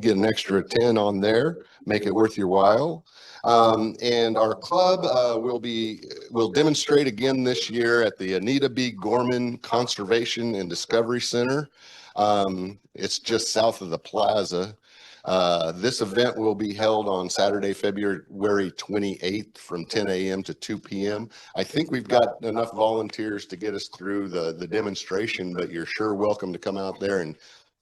get an extra 10 on there, make it worth your while. And our club will demonstrate again this year at the Anita B. Gorman Conservation and Discovery Center. It's just south of the plaza. This event will be held on Saturday, February 28th from 10 a.m. to 2 p.m. I think we've got enough volunteers to get us through the demonstration, but you're sure welcome to come out there and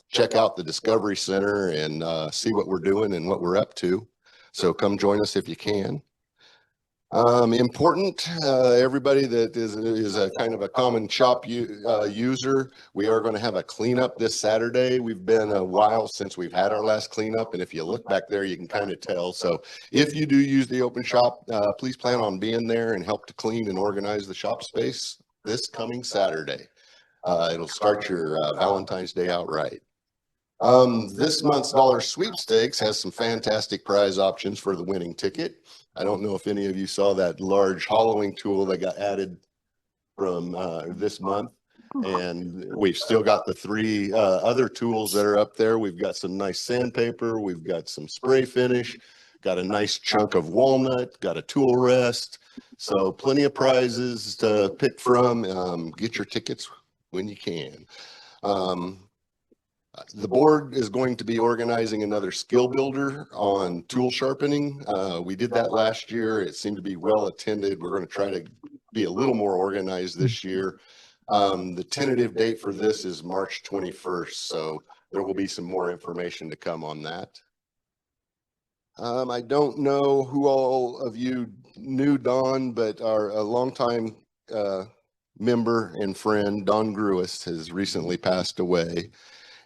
check out the Discovery Center and see what we're doing and what we're up to. So come join us if you can. Important, everybody that is a kind of a common shop user, we are going to have a cleanup this Saturday. We've been a while since we've had our last cleanup, and if you look back there, you can kind of tell. So if you do use the open shop, please plan on being there and help to clean and organize the shop space this coming Saturday. It'll start your Valentine's Day out right. This month's dollar sweepstakes has some fantastic prize options for the winning ticket. I don't know if any of you saw that large hollowing tool that got added from this month. And we've still got the 3 other tools that are up there. We've got some nice sandpaper. We've got some spray finish, got a nice chunk of walnut, got a tool rest. So plenty of prizes to pick from. Get your tickets when you can. The board is going to be organizing another skill builder on tool sharpening. We did that last year. It seemed to be well attended. We're going to try to be a little more organized this year. The tentative date for this is March 21st, so there will be some more information to come on that. I don't know who all of you knew Don, but a longtime member and friend, Don Gruis, has recently passed away.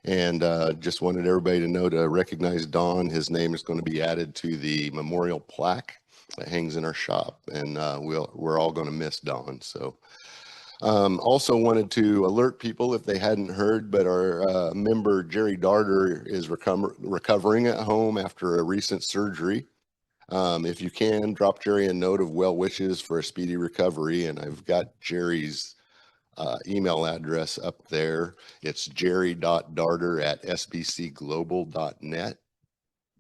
And just wanted everybody to know to recognize Don. His name is going to be added to the memorial plaque that hangs in our shop, and we're all going to miss Don. So also wanted to alert people if they hadn't heard, but our member Jerry Darter is recovering at home after a recent surgery. If you can, drop Jerry a note of well wishes for a speedy recovery, and I've got Jerry's email address up there. It's jerry.darter@sbcglobal.net.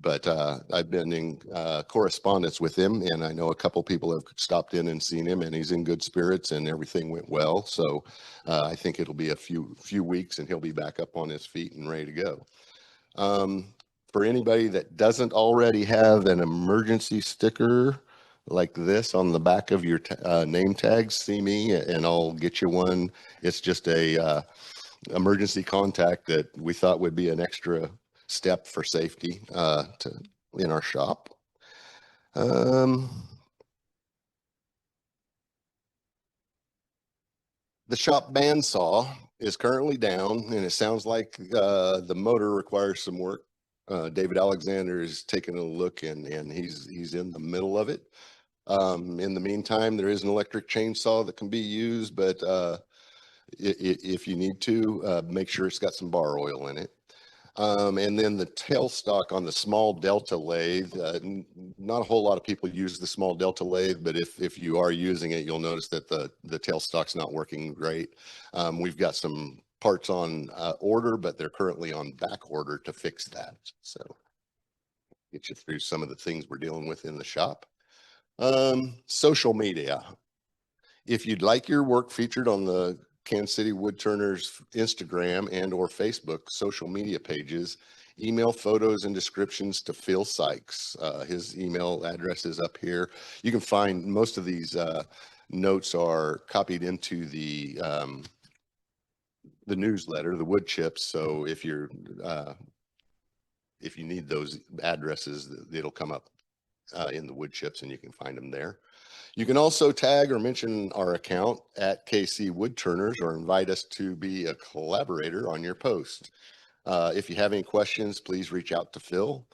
But I've been in correspondence with him, and I know a couple people have stopped in and seen him, and he's in good spirits, and everything went well. So I think it'll be a few weeks, and he'll be back up on his feet and ready to go. For anybody that doesn't already have an emergency sticker like this on the back of your name tags, see me and I'll get you one. It's just a emergency contact that we thought would be an extra step for safety in our shop. The shop bandsaw is currently down, and it sounds like the motor requires some work. David Alexander is taking a look, and he's in the middle of it. In the meantime, there is an electric chainsaw that can be used, but if you need to, make sure it's got some bar oil in it. And then the tailstock on the small Delta lathe, not a whole lot of people use the small Delta lathe, but if you are using it, you'll notice that the tailstock's not working great. We've got some parts on order, but they're currently on back order to fix that. So get you through some of the things we're dealing with in the shop. Social media. If you'd like your work featured on the Kansas City Woodturners Instagram and or Facebook social media pages, email photos and descriptions to Phil Sykes. His email address is up here. You can find most of these notes are copied into the newsletter, the wood chips. So if you need those addresses, it'll come up in the wood chips, and you can find them there. You can also tag or mention our account at KC Woodturners or invite us to be a collaborator on your post. If you have any questions, please reach out to Phil.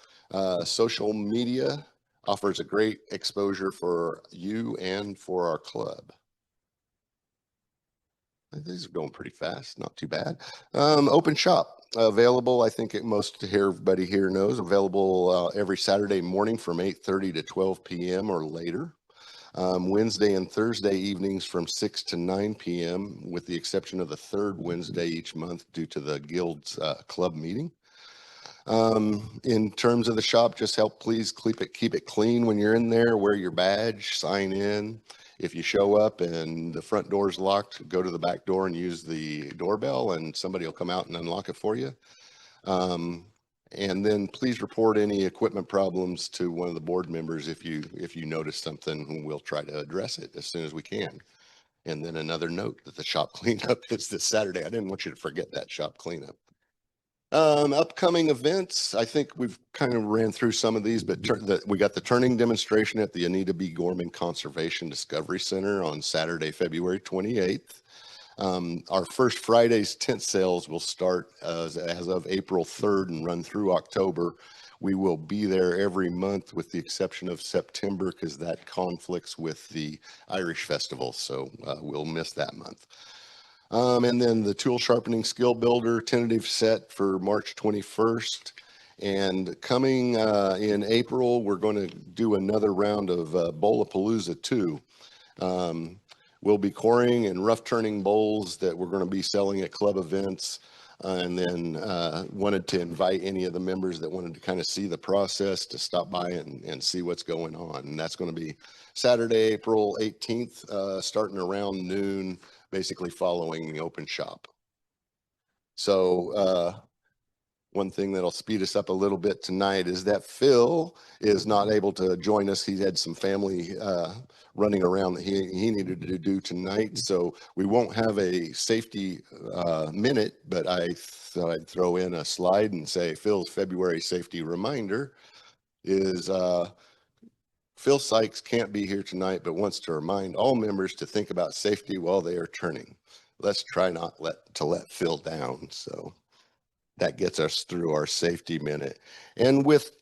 Social media offers a great exposure for you and for our club. These are going pretty fast, not too bad. Open shop available. I think everybody here knows, available every Saturday morning from 8:30 to 12 p.m. or later. Wednesday and Thursday evenings from 6 to 9 p.m. with the exception of the third Wednesday each month due to the guild's club meeting. In terms of the shop, just please keep it clean when you're in there. Wear your badge, sign in. If you show up and the front door is locked, go to the back door and use the doorbell, and somebody will come out and unlock it for you. And then please report any equipment problems to one of the board members if you notice something. We'll try to address it as soon as we can. And then another note that the shop cleanup is this Saturday. I didn't want you to forget that shop cleanup. Upcoming events, I think we've kind of ran through some of these, but we got the turning demonstration at the Anita B. Gorman Conservation Discovery Center on Saturday, February 28th. Our first Friday's tent sales will start as of April 3rd and run through October. We will be there every month with the exception of September because that conflicts with the Irish Festival, so we'll miss that month. And then the tool sharpening skill builder tentative set for March 21st. And coming in April, we're going to do another round of Bowlapalooza 2. We'll be coring and rough turning bowls that we're going to be selling at club events. And then wanted to invite any of the members that wanted to kind of see the process to stop by and see what's going on. And that's going to be Saturday, April 18th, starting around noon, basically following the open shop. So one thing that'll speed us up a little bit tonight is that Phil is not able to join us. He had some family running around that he needed to do tonight. So we won't have a safety minute, but I thought I'd throw in a slide and say Phil's February safety reminder is Phil Sykes can't be here tonight, but wants to remind all members to think about safety while they are turning. Let's try not to let Phil down. So that gets us through our safety minute. And with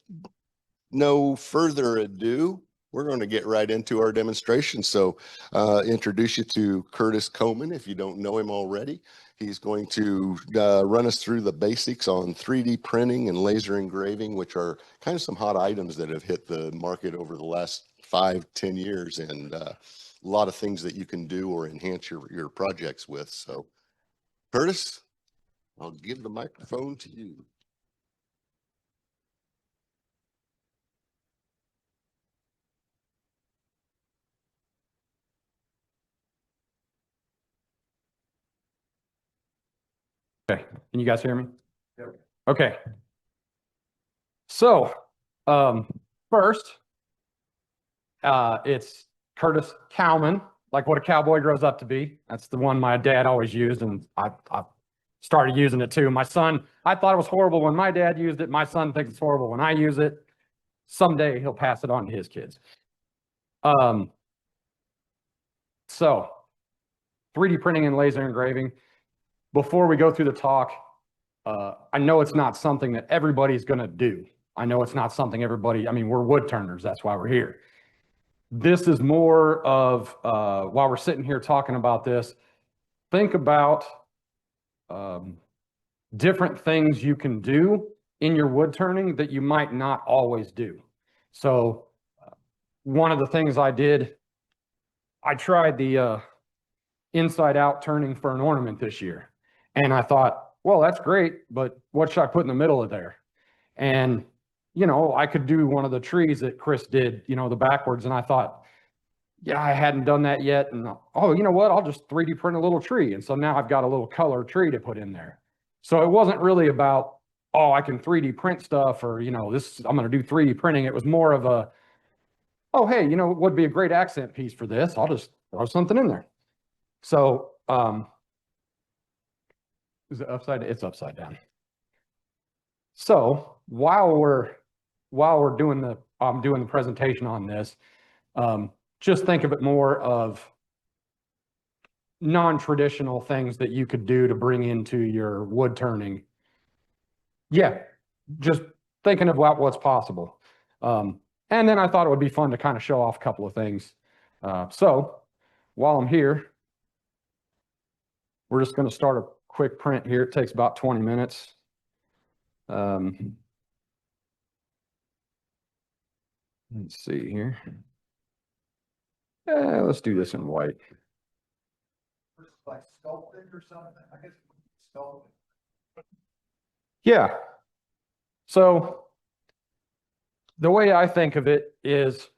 no further ado, we're going to get right into our demonstration. So introduce you to Kurtis Cowman if you don't know him already. He's going to run us through the basics on 3D printing and laser engraving, which are kind of some hot items that have hit the market over the last 5-10 years, and a lot of things that you can do or enhance your projects with. So Kurtis, I'll give the microphone to you. Okay, can you guys hear me? Yep. Okay. So, first, it's Kurtis Cowman, like what a cowboy grows up to be. That's the one my dad always used, and I started using it too. My son, I thought it was horrible when my dad used it. My son thinks it's horrible when I use it. Someday he'll pass it on to his kids. So 3D printing and laser engraving. Before we go through the talk, I know it's not something that everybody's going to do. I know it's not something everybody, I mean, we're wood turners. That's why we're here. This is more of, while we're sitting here talking about this, think about different things you can do in your wood turning that you might not always do. So one of the things I did, I tried the inside out turning for an ornament this year. And I thought, well, that's great, but what should I put in the middle of there? And, you know, I could do one of the trees that Chris did, you know, the backwards. And I thought, yeah, I hadn't done that yet. And oh, you know what? I'll just 3D print a little tree. And so now I've got a little color tree to put in there. So it wasn't really about, oh, I can 3D print stuff or, you know, I'm going to do 3D printing. It was more of a, oh, hey, you know, what would be a great accent piece for this? I'll just throw something in there. So, is it upside down? It's upside down. So while we're doing the presentation on this, just think of it more of non-traditional things that you could do to bring into your wood turning. Yeah, just thinking about what's possible. And then I thought it would be fun to kind of show off a couple of things. So while I'm here, we're just going to start a quick print here. It takes about 20 minutes. Let's see here. Let's do this in white. Like sculpted or something? I guess sculpted. Yeah. So the way I think of it is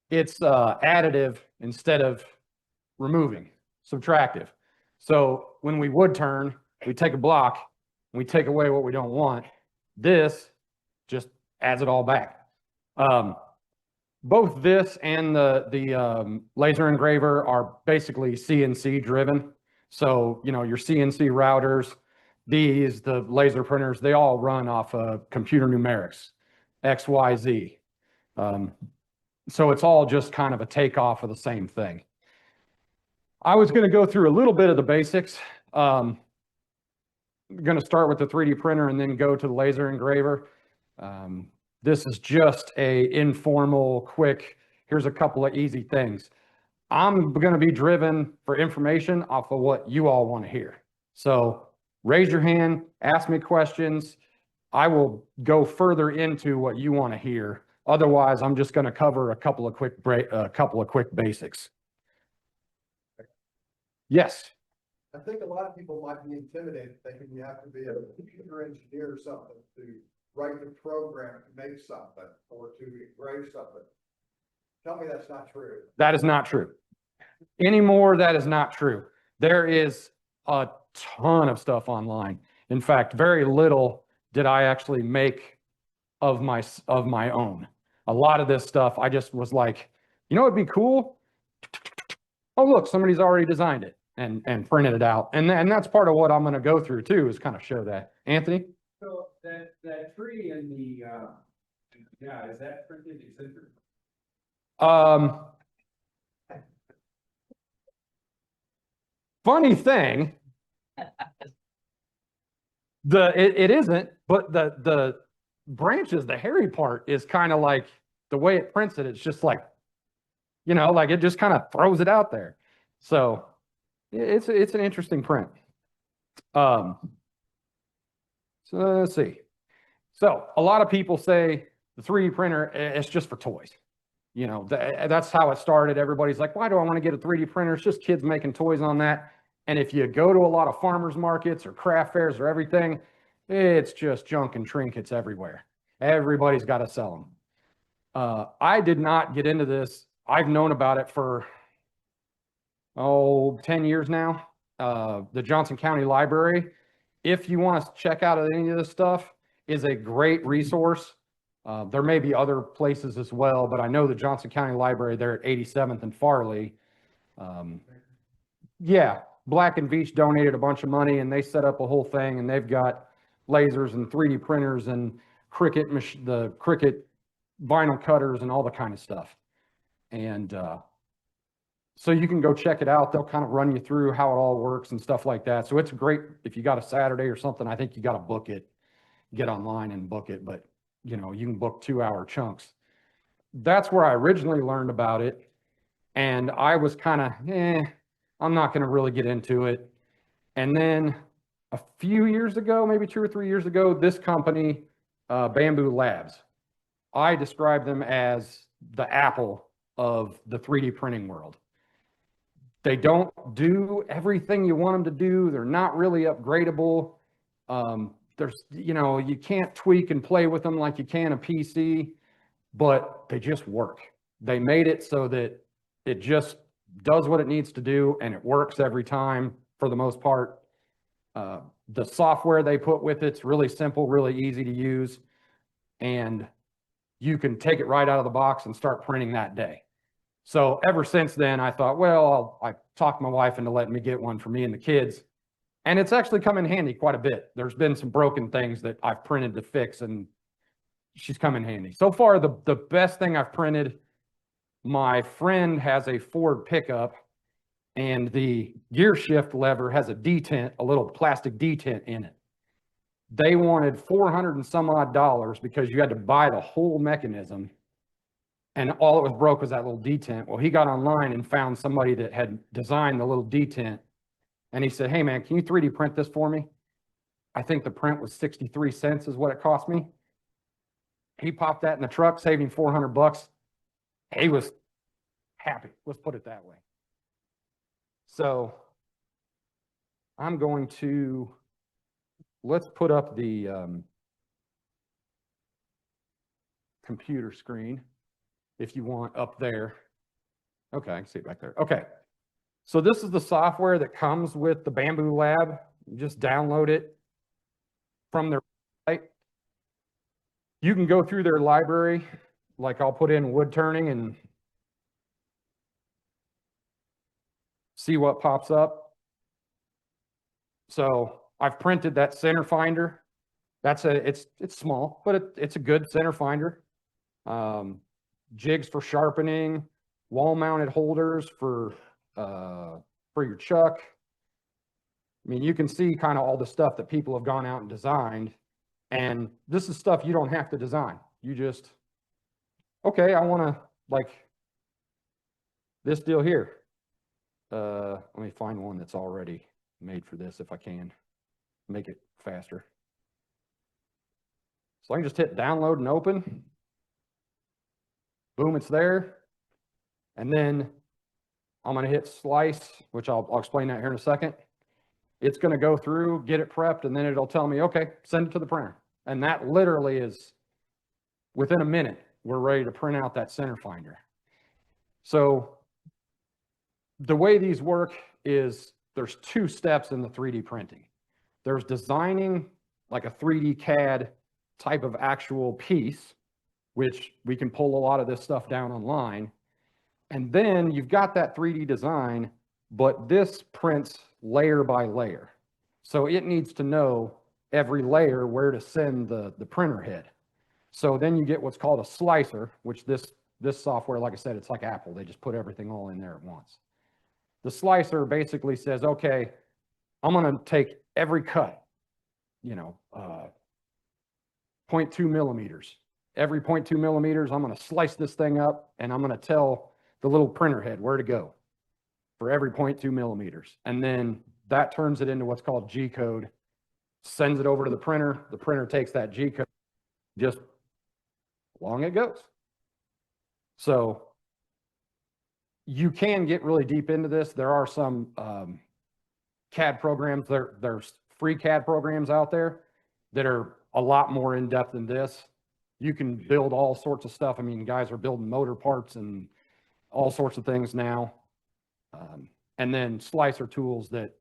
it's additive instead of removing, subtractive. So when we wood turn, we take a block, we take away what we don't want. This just adds it all back. Both this and the laser engraver are basically CNC driven. So, you know, your CNC routers, the laser printers, they all run off of computer numerics, X, Y, Z. So it's all just kind of a takeoff of the same thing. I was going to go through a little bit of the basics. I'm going to start with the 3D printer and then go to the laser engraver. This is just a informal, quick, here's a couple of easy things. I'm going to be driven for information off of what you all want to hear. So raise your hand, ask me questions. I will go further into what you want to hear. Otherwise, I'm just going to cover a couple of quick basics. Yes. I think a lot of people might be intimidated thinking you have to be a computer engineer or something to write the program to make something or to engrave something. Tell me that's not true. That is not true. Anymore, that is not true. There is a ton of stuff online. In fact, very little did I actually make of my own. A lot of this stuff, I just was like, you know, it'd be cool. Oh, look, somebody's already designed it and printed it out. And that's part of what I'm going to go through too, is kind of show that. Anthony? So that tree in the, yeah, is that printed eccentric? Funny thing, it isn't, but the branches, the hairy part is kind of like the way it prints it. It's just like, you know, like it just kind of throws it out there. So it's an interesting print. So let's see. So a lot of people say the 3D printer, it's just for toys. You know, that's how it started. Everybody's like, why do I want to get a 3D printer? It's just kids making toys on that. And if you go to a lot of farmers markets or craft fairs or everything, it's just junk and trinkets everywhere. Everybody's got to sell them. I did not get into this. I've known about it for, 10 years now. The Johnson County Library, if you want to check out any of this stuff, is a great resource. There may be other places as well, but I know the Johnson County Library, they're at 87th and Farley. Yeah, Black and Veatch donated a bunch of money and they set up a whole thing, and they've got lasers and 3D printers and the Cricut vinyl cutters and all the kind of stuff. And so you can go check it out. They'll kind of run you through how it all works and stuff like that. So it's great if you got a Saturday or something. I think you got to book it, get online and book it, but you know, you can book 2-hour chunks. That's where I originally learned about it. And I was kind of, I'm not going to really get into it. And then a few years ago, maybe 2 or 3 years ago, this company, Bamboo Labs, I describe them as the Apple of the 3D printing world. They don't do everything you want them to do. They're not really upgradable. There's, you know, you can't tweak and play with them like you can a PC, but they just work. They made it so that it just does what it needs to do and it works every time for the most part. The software they put with it's really simple, really easy to use, and you can take it right out of the box and start printing that day. So ever since then, I thought, well, I talked my wife into letting me get one for me and the kids. And it's actually come in handy quite a bit. There's been some broken things that I've printed to fix, and she's come in handy. So far, the best thing I've printed, my friend has a Ford pickup, and the gear shift lever has a detent, a little plastic detent in it. They wanted $400 and some odd because you had to buy the whole mechanism, and all it was broke was that little detent. Well, he got online and found somebody that had designed the little detent. And he said, hey man, can you 3D print this for me? I think the print was 63 cents is what it cost me. He popped that in the truck, saving $400. He was happy, let's put it that way. So I'm going to, let's put up the computer screen if you want up there. Okay, I can see it back there. Okay. So this is the software that comes with the Bamboo Lab. You just download it from their site. You can go through their library, like I'll put in wood turning and see what pops up. So I've printed that center finder. It's small, but it's a good center finder. Jigs for sharpening, wall mounted holders for your chuck. I mean, you can see kind of all the stuff that people have gone out and designed, and this is stuff you don't have to design. You just, okay, I want to, like this deal here. Let me find one that's already made for this if I can make it faster. So I can just hit download and open. Boom, it's there. And then I'm going to hit slice, which I'll explain that here in a second. It's going to go through, get it prepped, and then it'll tell me, okay, send it to the printer. And that literally is within a minute, we're ready to print out that center finder. So the way these work is there's two steps in the 3D printing. There's designing like a 3D CAD type of actual piece, which we can pull a lot of this stuff down online. And then you've got that 3D design, but this prints layer by layer. So it needs to know every layer where to send the printer head. So then you get what's called a slicer, which this software, like I said, it's like Apple. They just put everything all in there at once. The slicer basically says, okay, I'm going to take every cut, 0.2 millimeters. Every 0.2 millimeters, I'm going to slice this thing up, and I'm going to tell the little printer head where to go for every 0.2 millimeters. And then that turns it into what's called G code, sends it over to the printer takes that G code, just along it goes. So you can get really deep into this. There are some CAD programs, there's free CAD programs out there that are a lot more in depth than this. You can build all sorts of stuff. I mean, guys are building motor parts and all sorts of things now. And then slicer tools that,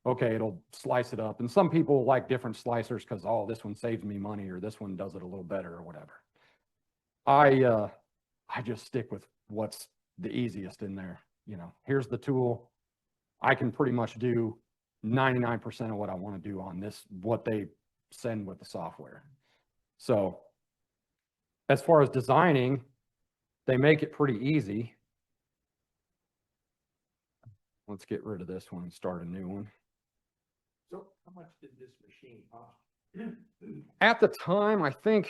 okay, it'll slice it up. And some people like different slicers because, oh, this one saves me money or this one does it a little better or whatever. I just stick with what's the easiest in there. Here's the tool. I can pretty much do 99% of what I want to do on this, what they send with the software. So as far as designing, they make it pretty easy. Let's get rid of this one and start a new one. So how much did this machine cost? At the time, I think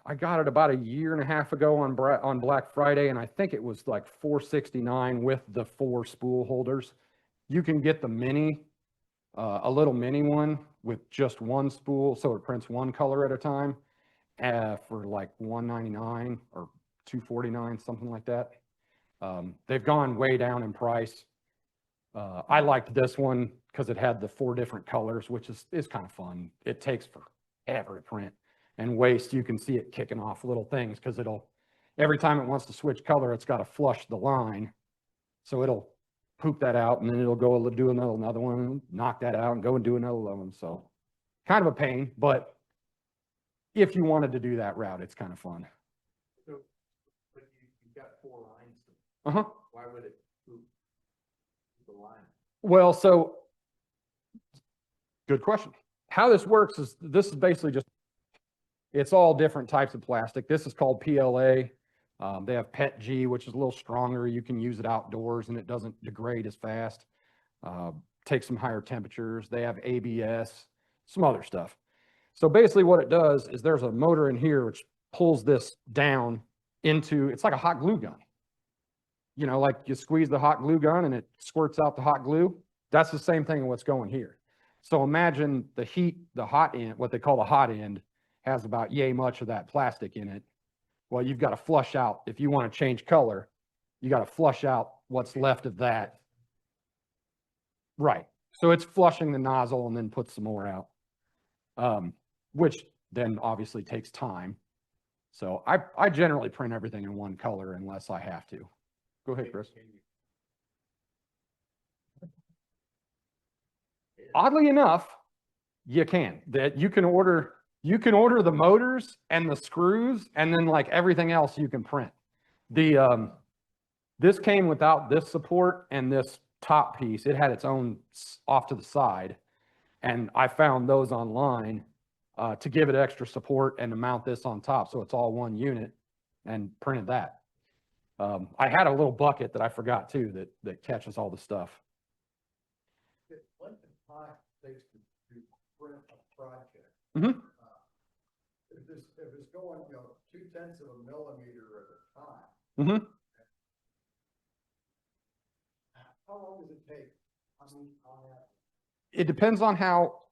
I got it about a year and a half ago on Black Friday, and I think it was like $469 with the 4 spool holders. You can get the mini, a little mini one with just 1 spool, so it prints 1 color at a time, for like $199 or $249, something like that. They've gone way down in price. I liked this one because it had the 4 different colors, which is kind of fun. It takes forever to print and waste. You can see it kicking off little things because every time it wants to switch color, it's got to flush the line. So it'll poop that out and then it'll go do another one, knock that out and go and do another one. So kind of a pain, but if you wanted to do that route, it's kind of fun. So, but you've got 4 lines. Uh-huh. Why would it poop the line? Well, so good question. How this works is this is basically just, it's all different types of plastic. This is called PLA. They have PETG, which is a little stronger. You can use it outdoors and it doesn't degrade as fast. Takes some higher temperatures. They have ABS, some other stuff. So basically what it does is there's a motor in here which pulls this down into, it's like a hot glue gun. Like you squeeze the hot glue gun and it squirts out the hot glue. That's the same thing in what's going here. So imagine the heat, the hot end, what they call the hot end, has about yay much of that plastic in it. Well, you've got to flush out. If you want to change color, you got to flush out what's left of that. Right. So it's flushing the nozzle and then puts some more out, which then obviously takes time. So I generally print everything in one color unless I have to. Go ahead, Chris. Oddly enough, you can. That you can order the motors and the screws, and then like everything else you can print. The this came without this support and this top piece. It had its own off to the side, and I found those online to give it extra support and to mount this on top, so it's all one unit, and printed that. I had a little bucket that I forgot too that catches all the stuff. What the time takes to print a project? Mhm. If it's going, 0.2 of a millimeter at a time, Mm-hmm. how long does it take? It depends on how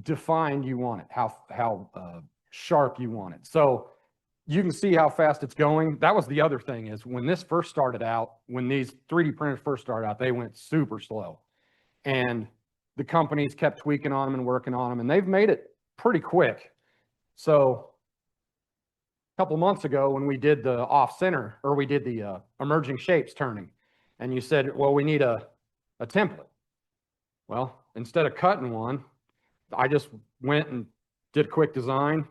defined you want it, how sharp you want it. So you can see how fast it's going. That was the other thing is when this first started out, when these 3D printers first started out, they went super slow. And the companies kept tweaking on them and working on them, and they've made it pretty quick. So a couple months ago when we did the off center, or we did the emerging shapes turning, and you said, well, we need a template. Well, instead of cutting one, I just went and did a quick design,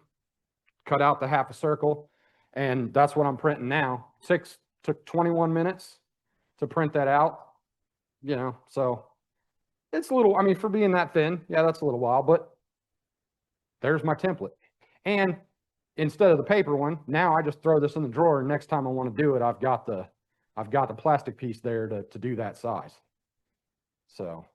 cut out the half a circle, and that's what I'm printing now. Took 21 minutes to print that out, so it's a little, I mean, for being that thin, yeah, that's a little while, but there's my template. And instead of the paper one, now I just throw this in the drawer, and next time I want to do it, I've got the plastic piece there to do that size. So.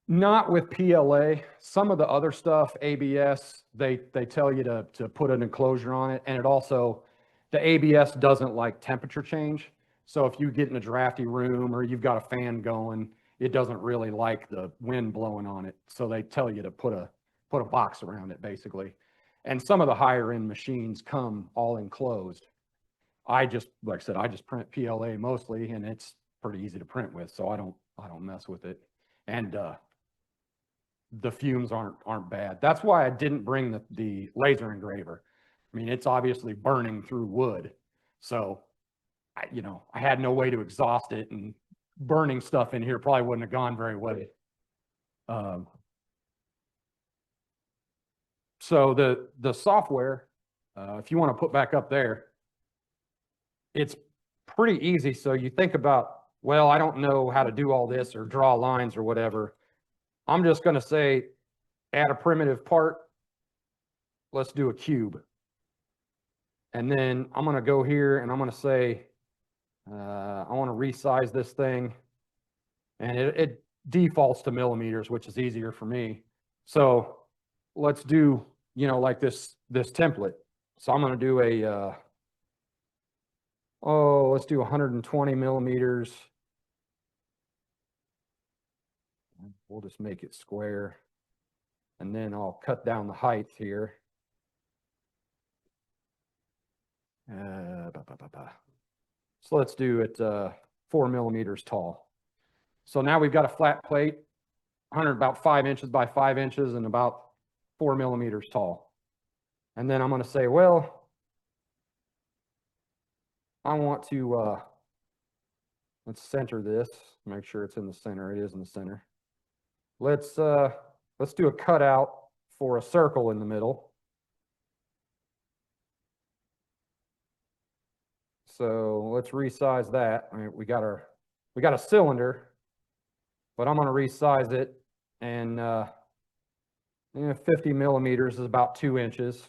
Not with PLA. Some of the other stuff, ABS, they tell you to put an enclosure on it. And it also, the ABS doesn't like temperature change. So if you get in a drafty room or you've got a fan going, it doesn't really like the wind blowing on it. So they tell you to put a box around it basically. And some of the higher end machines come all enclosed. Like I said, I just print PLA mostly, and it's pretty easy to print with. So I don't mess with it. And, the fumes aren't bad. That's why I didn't bring the laser engraver. I mean, it's obviously burning through wood. So, I had no way to exhaust it, and burning stuff in here probably wouldn't have gone very well. So the software, if you want to put back up there, it's pretty easy. So you think about, well, I don't know how to do all this or draw lines or whatever. I'm just going to say, add a primitive part. Let's do a cube. And then I'm going to go here and I'm going to say, I want to resize this thing. And it defaults to millimeters, which is easier for me. So let's do, like this template. So I'm going to do let's do 120 millimeters. We'll just make it square, and then I'll cut down the height here. So let's do it 4 millimeters tall. So now we've got a flat plate, about 5 inches by 5 inches and about 4 millimeters tall. And then I'm going to say, well, I want to, let's center this, make sure it's in the center. It is in the center. Let's do a cutout for a circle in the middle. So let's resize that. I mean, we got a cylinder, but I'm going to resize it, and 50 millimeters is about 2 inches.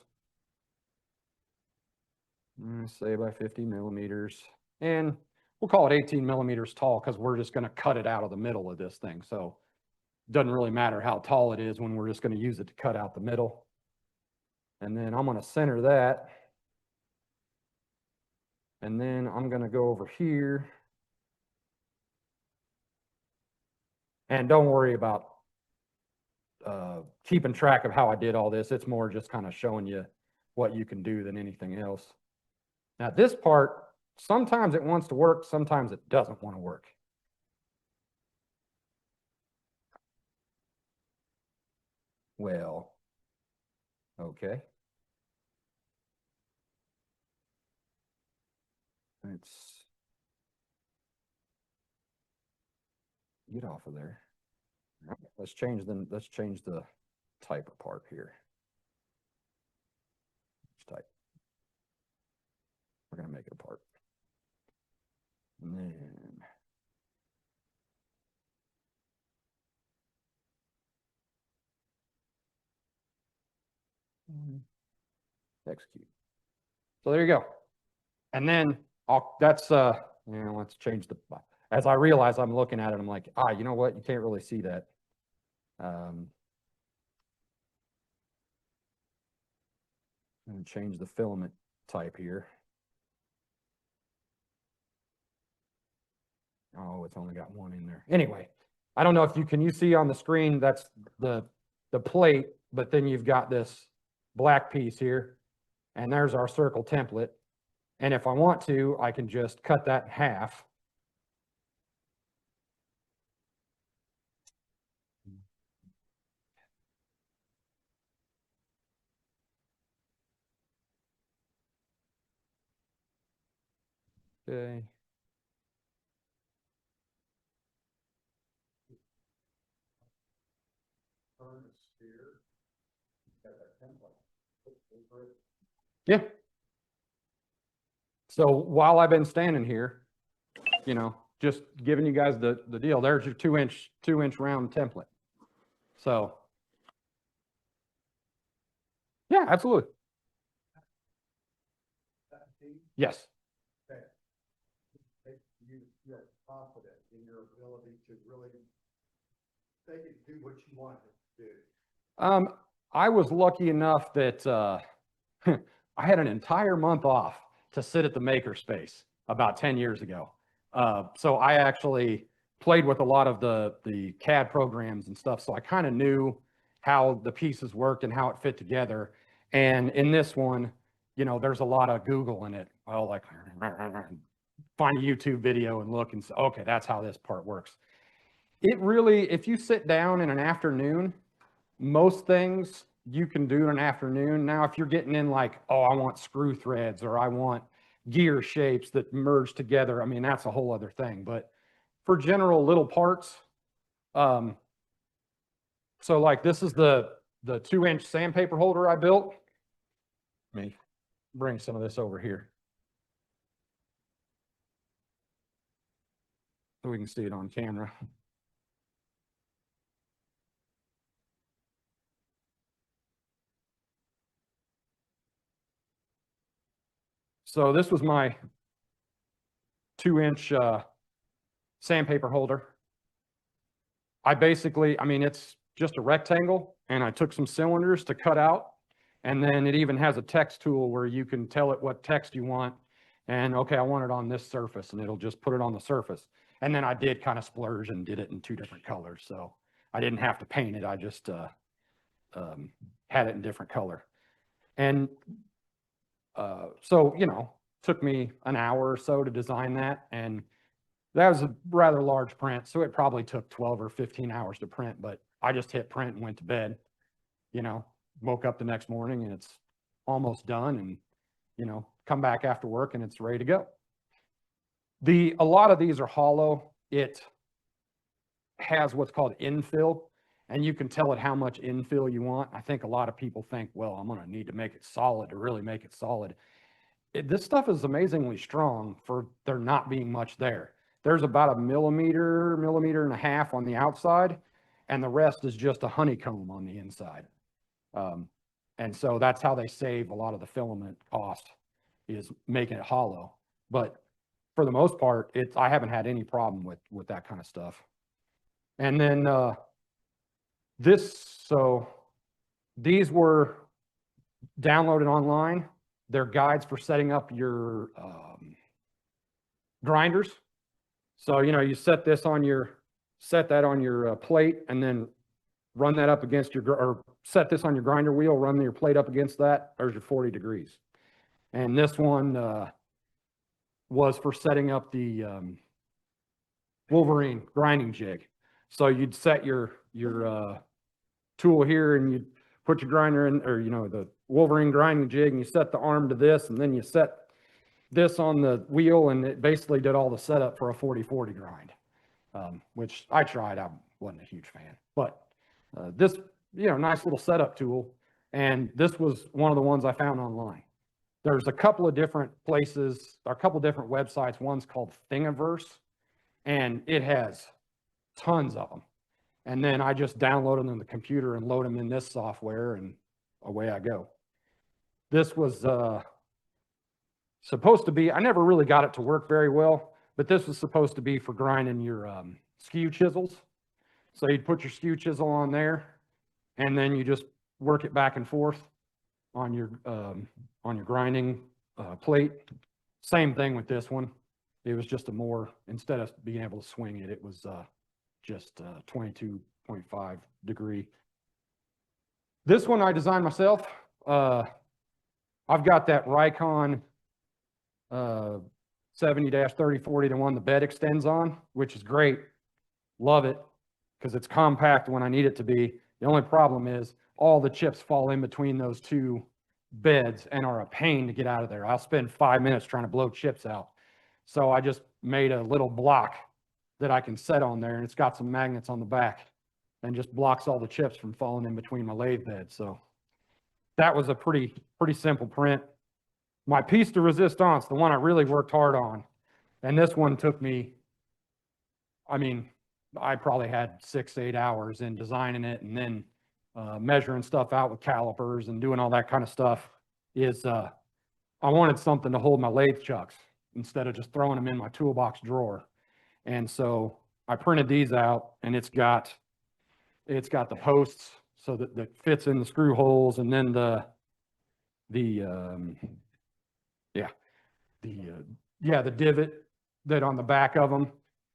Say by 50 millimeters, and we'll call it 18 millimeters tall because we're just going to cut it out of the middle of this thing. So it doesn't really matter how tall it is when we're just going to use it to cut out the middle. And then I'm going to center that. And then I'm going to go over here. And don't worry about keeping track of how I did all this. It's more just kind of showing you what you can do than anything else. Now this part, sometimes it wants to work, sometimes it doesn't want to work. Well, Okay. Let's get off of there. All right, let's change the type of part here. Which type? We're gonna make it a part. And then execute. So there you go. And then let's change as I realize I'm looking at it, I'm like, you know what? You can't really see that. And change the filament type here. Oh, it's only got one in there. Anyway, I don't know if can you see on the screen, that's the plate, but then you've got this black piece here, and there's our circle template. And if I want to, I can just cut that in half. Okay. Yeah. So while I've been standing here, just giving you guys the deal, there's your 2-inch round template. So yeah, absolutely. Yes. Okay. You're confident in your ability to really take it, do what you want it to do. I was lucky enough that I had an entire month off to sit at the makerspace about 10 years ago. So I actually played with a lot of the CAD programs and stuff. So I kind of knew how the pieces worked and how it fit together. And in this one, there's a lot of Google in it. Well, like find a YouTube video and look and say, okay, that's how this part works. It really, if you sit down in an afternoon, most things you can do in an afternoon. Now, if you're getting in like, oh, I want screw threads or I want gear shapes that merge together, I mean, that's a whole other thing. But for general little parts, so like this is the 2-inch sandpaper holder I built. Let me bring some of this over here so we can see it on camera. So this was my 2-inch sandpaper holder. It's just a rectangle, and I took some cylinders to cut out, and then it even has a text tool where you can tell it what text you want. And okay, I want it on this surface, and it'll just put it on the surface. And then I did kind of splurge and did it in 2 different colors. So I didn't have to paint it. I just had it in different color. And so, took me an hour or so to design that. And that was a rather large print. So it probably took 12 or 15 hours to print, but I just hit print and went to bed, woke up the next morning and it's almost done, and, come back after work and it's ready to go. A lot of these are hollow. It has what's called infill, and you can tell it how much infill you want. I think a lot of people think, well, I'm going to need to make it solid to really make it solid. This stuff is amazingly strong for there not being much there. There's about a millimeter and a half on the outside, and the rest is just a honeycomb on the inside. And so that's how they save a lot of the filament cost, is making it hollow. But for the most part, I haven't had any problem with that kind of stuff. And then these were downloaded online. They're guides for setting up your grinders. So, you set that on your plate, and then run that up against or set this on your grinder wheel, run your plate up against that. There's your 40 degrees. And this one was for setting up the Wolverine grinding jig. So you'd set your tool here, and you'd put your grinder in, or, the Wolverine grinding jig, and you set the arm to this, and then you set this on the wheel, and it basically did all the setup for a 40/40 grind, which I tried. I wasn't a huge fan, but this, nice little setup tool. And this was one of the ones I found online. There's a couple of different places, or a couple of different websites. One's called Thingiverse, and it has tons of them. And then I just download them on the computer and load them in this software, and away I go. This was supposed to be, I never really got it to work very well, but this was supposed to be for grinding your skew chisels. So you'd put your skew chisel on there, and then you just work it back and forth on your grinding plate. Same thing with this one. It was just instead of being able to swing it, it was just 22.5 degree. This one I designed myself. I've got that Rikon 70-3040, the one the bed extends on, which is great. Love it because it's compact when I need it to be. The only problem is all the chips fall in between those two beds and are a pain to get out of there. I'll spend 5 minutes trying to blow chips out. So I just made a little block that I can set on there, and it's got some magnets on the back and just blocks all the chips from falling in between my lathe beds. So that was a pretty simple print. My piece de resistance, the one I really worked hard on, and this one took me, I probably had 6 to 8 hours in designing it, and then measuring stuff out with calipers and doing all that kind of stuff, is I wanted something to hold my lathe chucks instead of just throwing them in my toolbox drawer. And so I printed these out, and it's got the posts so that fits in the screw holes, and then the divot that on the back of them.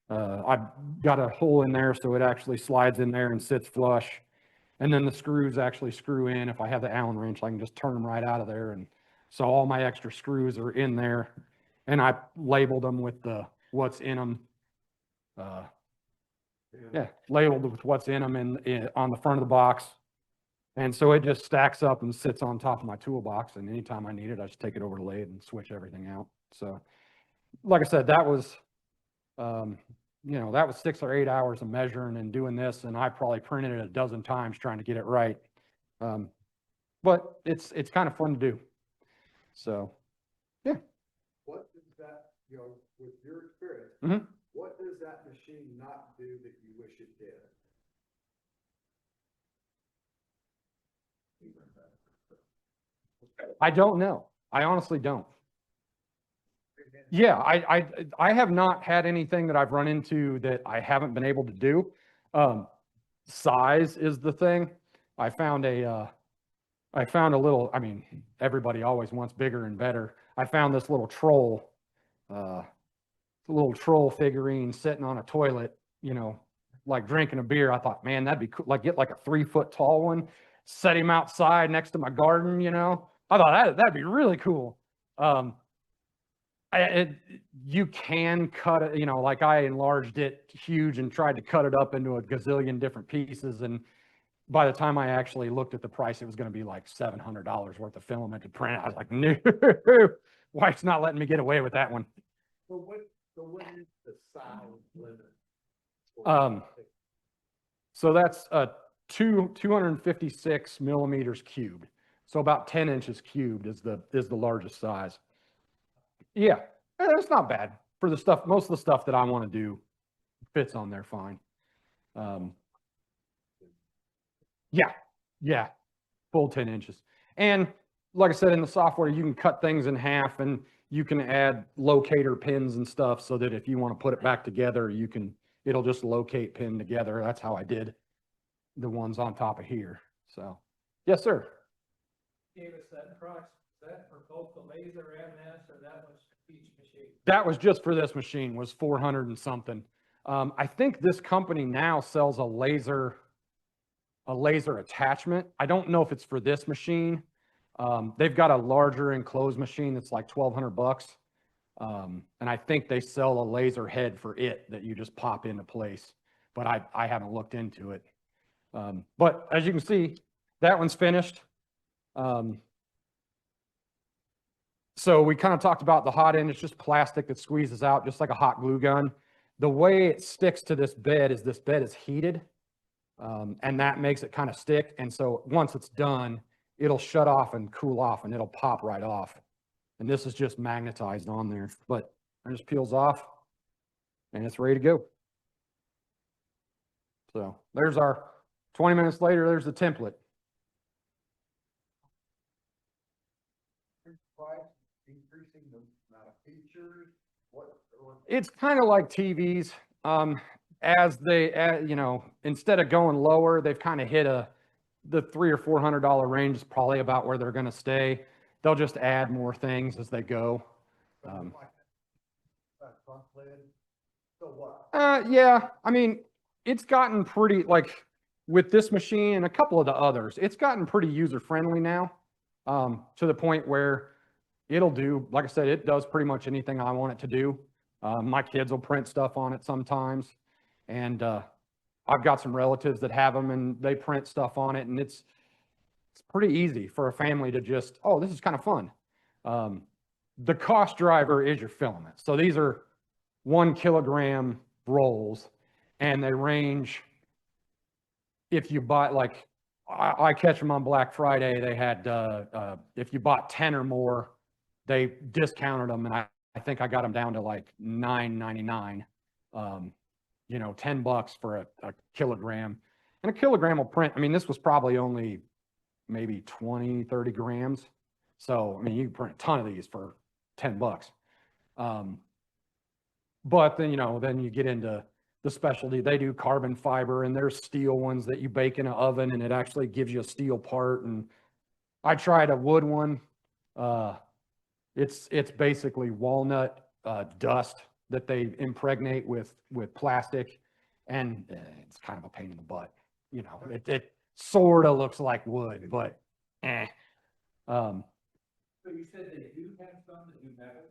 I've got a hole in there so it actually slides in there and sits flush. And then the screws actually screw in. If I have the Allen wrench, I can just turn them right out of there. And so all my extra screws are in there. And I labeled them with what's in them. Labeled with what's in them on the front of the box. And so it just stacks up and sits on top of my toolbox. And anytime I need it, I just take it over to lathe and switch everything out. So like I said, that was, that was 6 or 8 hours of measuring and doing this. And I probably printed it a dozen times trying to get it right. But it's kind of fun to do. So, yeah. What does that, with your experience, Mm-hmm. what does that machine not do that you wish it did? I don't know. I honestly don't. Yeah, I have not had anything that I've run into that I haven't been able to do. Size is the thing. I found a little, everybody always wants bigger and better. I found this little troll, figurine sitting on a toilet, like drinking a beer. I thought, man, that'd be cool. Like get like a 3 foot tall one, set him outside next to my garden, I thought that'd be really cool. You can cut it, like I enlarged it huge and tried to cut it up into a gazillion different pieces. And by the time I actually looked at the price, it was going to be like $700 worth of filament to print. I was like, no, wife's not letting me get away with that one. So what is the size limit? So that's 256 millimeters cubed. So about 10 inches cubed is the largest size. Yeah, that's not bad for the stuff. Most of the stuff that I want to do fits on there fine. Yeah, full 10 inches. And like I said, in the software, you can cut things in half, and you can add locator pins and stuff so that if you want to put it back together, it'll just locate pin together. That's how I did the ones on top of here. So, yes, sir. Gave us that price. Is that for both the laser and this, or that was each machine? That was just for this machine, was 400 and something. I think this company now sells a laser attachment. I don't know if it's for this machine. They've got a larger enclosed machine that's like $1,200. And I think they sell a laser head for it that you just pop into place, but I haven't looked into it. But as you can see, that one's finished. So we kind of talked about the hot end. It's just plastic that squeezes out just like a hot glue gun. The way it sticks to this bed is heated, and that makes it kind of stick. And so once it's done, it'll shut off and cool off, and it'll pop right off. And this is just magnetized on there, but it just peels off, and it's ready to go. So there's our 20 minutes later, there's the template. Increasing the amount of features, It's kind of like TVs. As they, you know, instead of going lower, they've kind of hit the $300 or $400 range is probably about where they're going to stay. They'll just add more things as they go. that front lid. So what? Yeah, I mean, it's gotten pretty, like with this machine and a couple of the others, it's gotten pretty user friendly now, to the point where it'll do, like I said, it does pretty much anything I want it to do. My kids will print stuff on it sometimes, and I've got some relatives that have them and they print stuff on it, and it's pretty easy for a family to just, oh, this is kind of fun. The cost driver is your filament. So these are 1 kilogram rolls, and they range, if you buy, like, I catch them on Black Friday, they had, if you bought 10 or more, they discounted them, and I think I got them down to like $9.99, you know, $10 for a kilogram. And a kilogram will print, I mean, this was probably only maybe 20, 30 grams. So, I mean, you can print a ton of these for $10. But then, you know, then you get into the specialty. They do carbon fiber, and there's steel ones that you bake in an oven, and it actually gives you a steel part. And I tried a wood one. It's basically walnut dust that they impregnate with plastic, and it's kind of a pain in the butt. You know, it sort of looks like wood, but eh. So you said they do have some that do metal?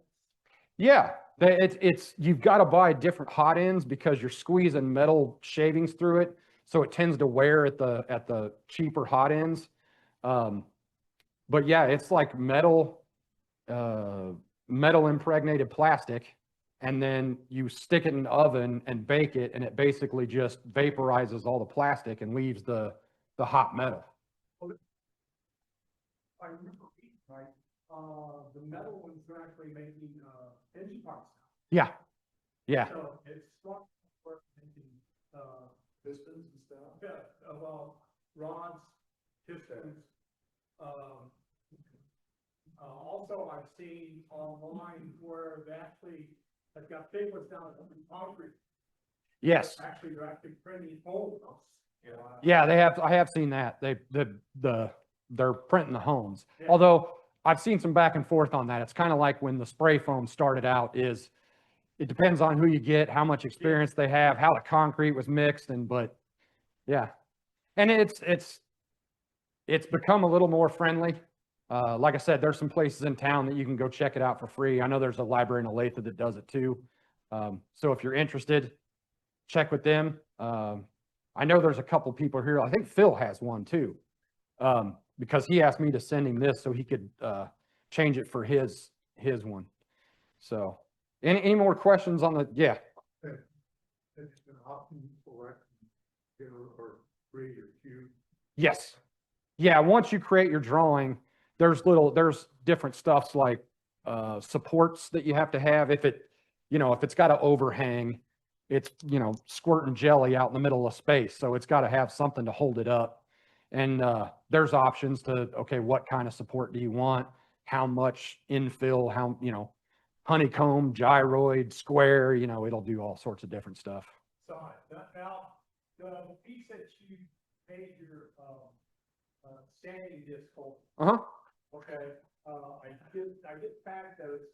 Yeah, it's you've got to buy different hot ends because you're squeezing metal shavings through it, so it tends to wear at the cheaper hot ends. But yeah, it's like metal impregnated plastic, and then you stick it in the oven and bake it, and it basically just vaporizes all the plastic and leaves the hot metal. I remember reading, right, the metal ones are actually making, engine parts Yeah, yeah, now. So it's strong for making, Pistons and stuff? yeah, well, rods, pistons, also I've seen online where they actually have got big ones down in concrete. yes. Actually, they're actually printing holes. Yeah, they have. I have seen that. They're printing the homes. Yeah. Although I've seen some back and forth on that. It's kind of like when the spray foam started out. It depends on who you get, how much experience they have, how the concrete was mixed, but yeah, and it's become a little more friendly. Like I said, there's some places in town that you can go check it out for free. I know there's a library in Olathe that does it too. So if you're interested, check with them. I know there's a couple people here. I think Phil has one too, because he asked me to send him this so he could change it for his one. So, any more questions on the? Yeah. It's an option for or free or cube. Yes. Yeah. Once you create your drawing, there's different stuffs like supports that you have to have. If it's got an overhang, it's, squirting jelly out in the middle of space. So it's got to have something to hold it up. And there's options to, okay, what kind of support do you want? How much infill, honeycomb, gyroid, square, it'll do all sorts of different stuff. So now, the piece that you made your, standing disc for, Uh-huh. okay, I get back that it's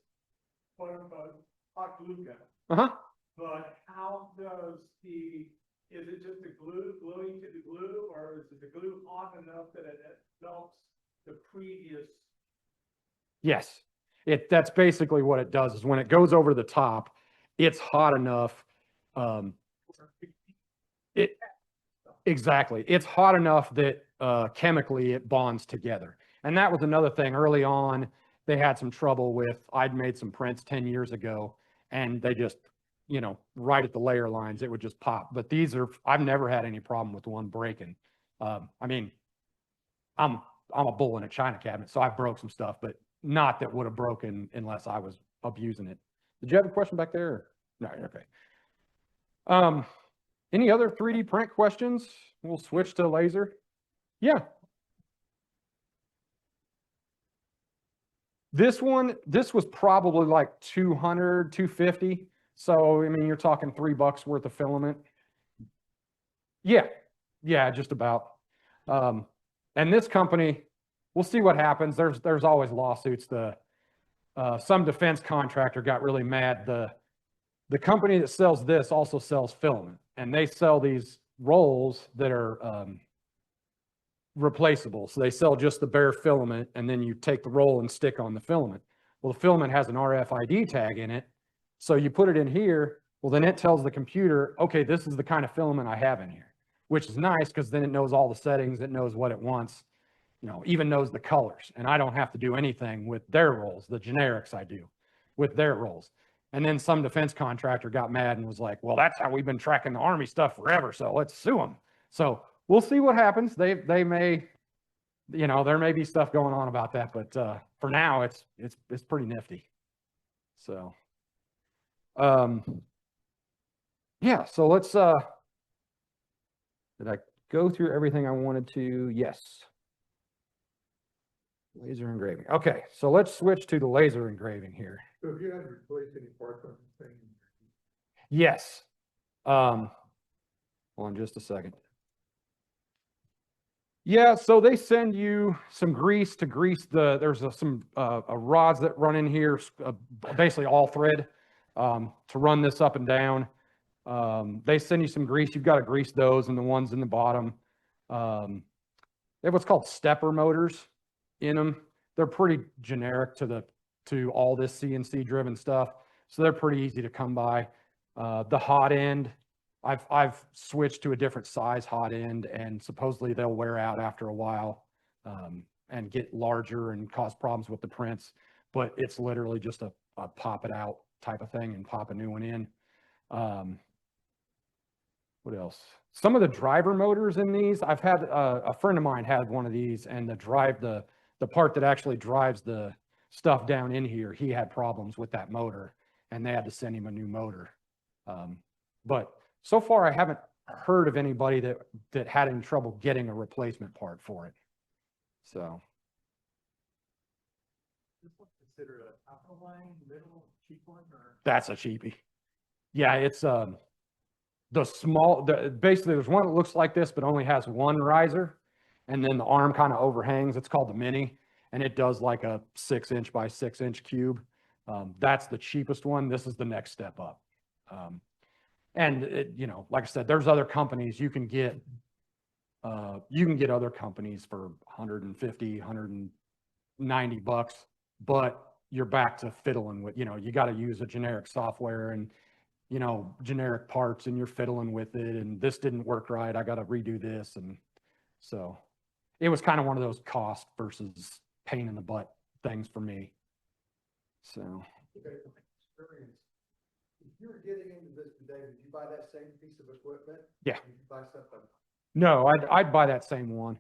quote unquote hot glue gun. Uh-huh. But how does is it just the gluing to the glue, or is it the glue hot enough that it melts the previous? Yes. That's basically what it does, is when it goes over the top, it's hot enough. Exactly. It's hot enough that chemically it bonds together. And that was another thing early on. They had some trouble with, I'd made some prints 10 years ago and they just, you know, right at the layer lines, it would just pop. But these are, I've never had any problem with one breaking. I mean, I'm a bull in a china cabinet, so I broke some stuff, but not that would have broken unless I was abusing it. Did you have a question back there? No, okay. Any other 3D print questions? We'll switch to laser. Yeah. This was probably like 200, 250. So, I mean, you're talking $3 worth of filament. Yeah. Yeah, just about. And this company, we'll see what happens. There's always lawsuits. Some defense contractor got really mad. The company that sells this also sells filament, and they sell these rolls that are replaceable. So they sell just the bare filament, and then you take the roll and stick on the filament. Well, the filament has an RFID tag in it. So you put it in here. Well, then it tells the computer, okay, this is the kind of filament I have in here, which is nice because then it knows all the settings. It knows what it wants, you know, even knows the colors. And I don't have to do anything with their rolls. The generics I do with their rolls. And then some defense contractor got mad and was like, well, that's how we've been tracking the Army stuff forever. So let's sue them. So we'll see what happens. They may, you know, there may be stuff going on about that, but for now it's pretty nifty. So, yeah, so let's, did I go through everything I wanted to? Yes. Laser engraving. Okay, so let's switch to the laser engraving here. So if you had to replace any parts on this thing? Yes. Hold on just a second. Yeah, so they send you some grease to grease there's some rods that run in here, basically all thread, to run this up and down. They send you some grease. You've got to grease those and the ones in the bottom. They have what's called stepper motors in them. They're pretty generic to all this CNC driven stuff. So they're pretty easy to come by. The hot end, I've switched to a different size hot end, and supposedly they'll wear out after a while and get larger and cause problems with the prints. But it's literally just a pop it out type of thing and pop a new one in. What else? Some of the driver motors in these, I've had a friend of mine had one of these, and the part that actually drives the stuff down in here, he had problems with that motor, and they had to send him a new motor. But so far, I haven't heard of anybody that had any trouble getting a replacement part for it. So. Is this considered a top of the line, middle, cheap one, or? That's a cheapie. Yeah, it's basically there's one that looks like this, but only has one riser, and then the arm kind of overhangs. It's called the Mini, and it does like a 6-inch by 6-inch cube. That's the cheapest one. This is the next step up. And it, you know, like I said, there's other companies you can get other companies for 150, 190 bucks, but you're back to fiddling with, you know, you got to use a generic software and, you know, generic parts, and you're fiddling with it, and this didn't work right. I got to redo this. And so it was kind of one of those cost versus pain in the butt things for me. So. Okay, experience. If you were getting into this today, did you buy that same piece of equipment? Yeah. Did you buy something? No, I'd buy that same one.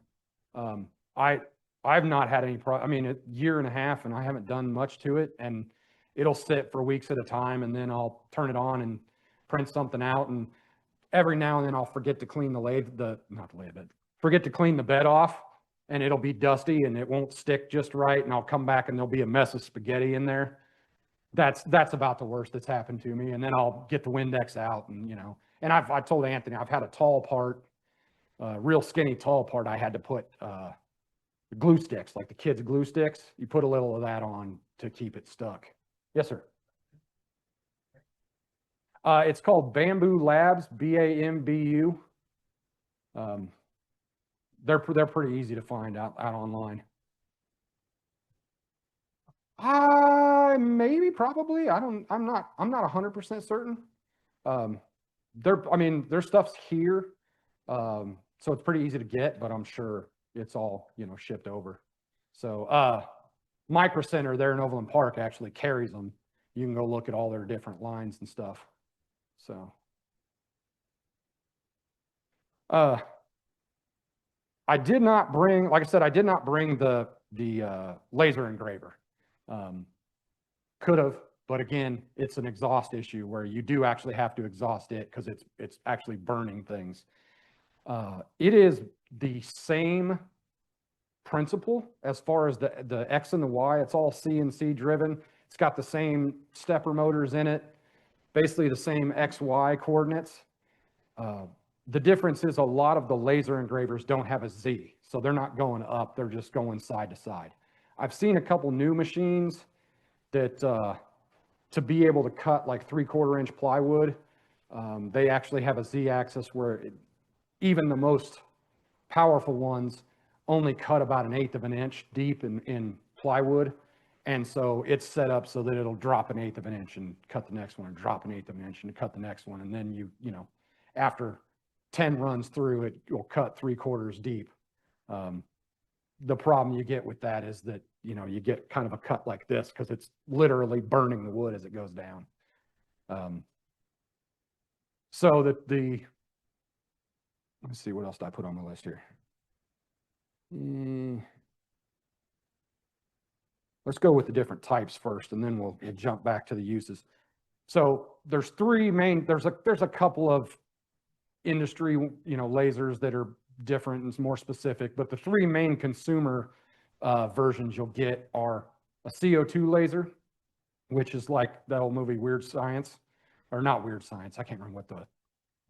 I've not had any I mean, a year and a half, and I haven't done much to it, and it'll sit for weeks at a time, and then I'll turn it on and print something out, and every now and then I'll forget to clean forget to clean the bed off, and it'll be dusty and it won't stick just right, and I'll come back and there'll be a mess of spaghetti in there. That's about the worst that's happened to me. And then I'll get the Windex out, and, you know, and I told Anthony, I've had a tall part, real skinny tall part. I had to put glue sticks, like the kids' glue sticks. You put a little of that on to keep it stuck. Yes, sir. It's called Bamboo Labs, BAMBU. They're pretty easy to find out online. Maybe, probably. I'm not 100% certain. Their stuff's here. So it's pretty easy to get, but I'm sure it's all, you know, shipped over. So, Micro Center there in Overland Park actually carries them. You can go look at all their different lines and stuff. So, I did not bring, like I said, I did not bring the laser engraver. Could have, but again, it's an exhaust issue where you do actually have to exhaust it because it's actually burning things. It is the same principle as far as the X and the Y. It's all CNC driven. It's got the same stepper motors in it, basically the same XY coordinates. The difference is a lot of the laser engravers don't have a Z, so they're not going up, they're just going side to side. I've seen a couple new machines that to be able to cut like 3/4 inch plywood, they actually have a Z axis where even the most powerful ones only cut about 1/8 of an inch deep in plywood. And so it's set up so that it'll drop 1/8 of an inch and cut the next one, and drop 1/8 of an inch and cut the next one. And then you know, after 10 runs through it, you'll cut 3/4 deep. The problem you get with that is that, you know, you get kind of a cut like this because it's literally burning the wood as it goes down. So that let's see, what else did I put on my list here? Let's go with the different types first, and then we'll jump back to the uses. So there's three main, there's a couple of industry, you know, lasers that are different and more specific, but the three main consumer versions you'll get are a CO2 laser, which is like that old movie Weird Science, or not Weird Science, I can't remember what the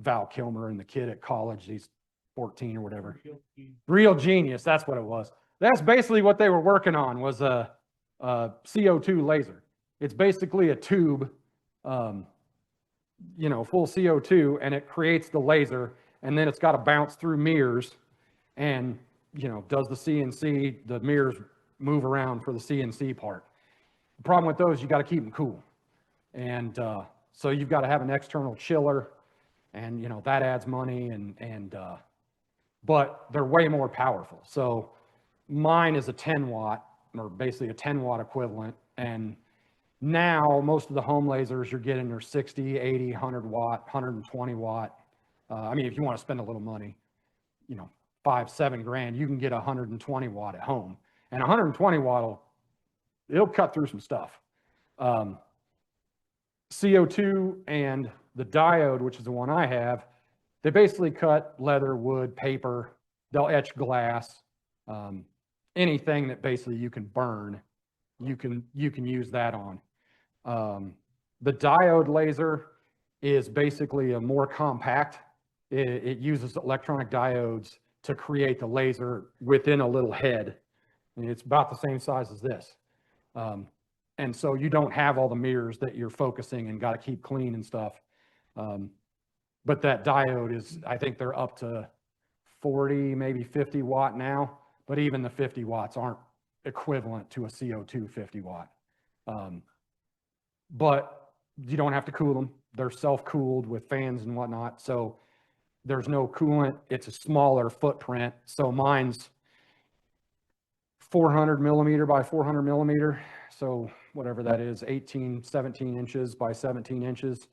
Val Kilmer and the kid at college, he's 14 or whatever. Real Genius, that's what it was. That's basically what they were working on, was a CO2 laser. It's basically a tube, you know, full CO2, and it creates the laser, and then it's got to bounce through mirrors and, you know, does the CNC, the mirrors move around for the CNC part. The problem with those, you got to keep them cool. And so you've got to have an external chiller, and, you know, that adds money, but they're way more powerful. So mine is a 10 watt, or basically a 10 watt equivalent. And now most of the home lasers you're getting are 60, 80, 100 watt, 120 watt. I mean, if you want to spend a little money, you know, 5-7 grand, you can get 120 watt at home. And 120 watt it'll cut through some stuff. CO2 and the diode, which is the one I have, they basically cut leather, wood, paper. They'll etch glass. Anything that basically you can burn, you can use that on. The diode laser is basically a more compact. It uses electronic diodes to create the laser within a little head. And it's about the same size as this. And so you don't have all the mirrors that you're focusing and got to keep clean and stuff. But that diode is, I think they're up to 40, maybe 50 watt now, but even the 50 watts aren't equivalent to a CO2 50 watt. But you don't have to cool them. They're self-cooled with fans and whatnot. So there's no coolant. It's a smaller footprint. So mine's 400 millimeter by 400 millimeter. So whatever that is, 17 inches by 17 inches,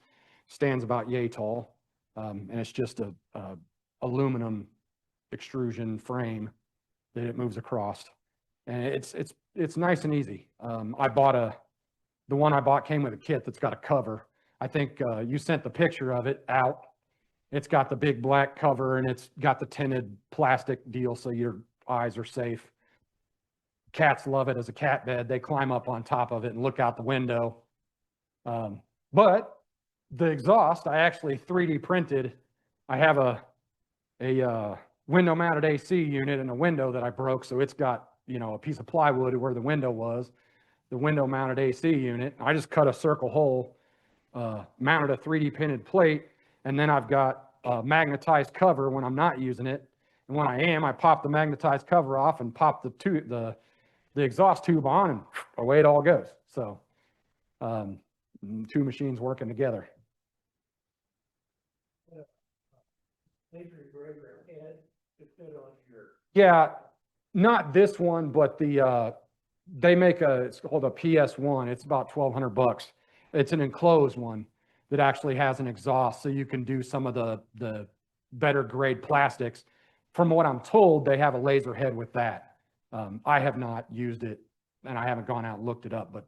stands about yay tall. And it's just a aluminum extrusion frame that it moves across. And it's nice and easy. The one I bought came with a kit that's got a cover. I think you sent the picture of it out. It's got the big black cover, and it's got the tinted plastic deal so your eyes are safe. Cats love it as a cat bed. They climb up on top of it and look out the window. But the exhaust, I actually 3D printed. I have a window mounted AC unit and a window that I broke. So it's got, you know, a piece of plywood where the window was, the window mounted AC unit. I just cut a circle hole, mounted a 3D printed plate, and then I've got a magnetized cover when I'm not using it. And when I am, I pop the magnetized cover off and pop the exhaust tube on, and away it all goes. So two machines working together. Laser engraver head to fit on your. Yeah, Not this one, but they make it's called a PS1. It's about $1,200. It's an enclosed one that actually has an exhaust, so you can do some of the better grade plastics. From what I'm told, they have a laser head with that. I have not used it, and I haven't gone out and looked it up, but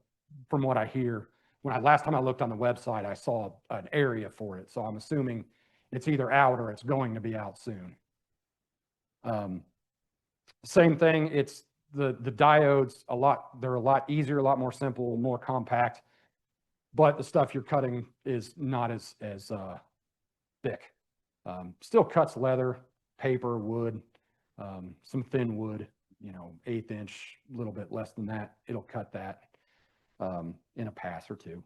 from what I hear, last time I looked on the website, I saw an area for it. So I'm assuming it's either out or it's going to be out soon. Same thing. It's the diodes they're a lot easier, a lot more simple, more compact, but the stuff you're cutting is not as thick. Still cuts leather, paper, wood, some thin wood, 1/8 inch, a little bit less than that. It'll cut that in a pass or two.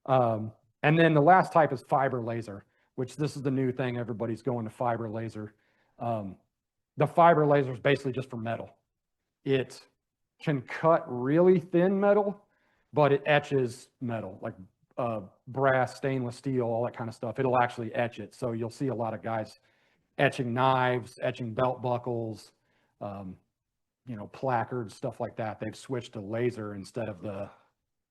And then the last type is fiber laser, which this is the new thing. Everybody's going to fiber laser. The fiber laser is basically just for metal. It can cut really thin metal, but it etches metal, like brass, stainless steel, all that kind of stuff. It'll actually etch it. So you'll see a lot of guys etching knives, etching belt buckles, placards, stuff like that. They've switched to laser instead of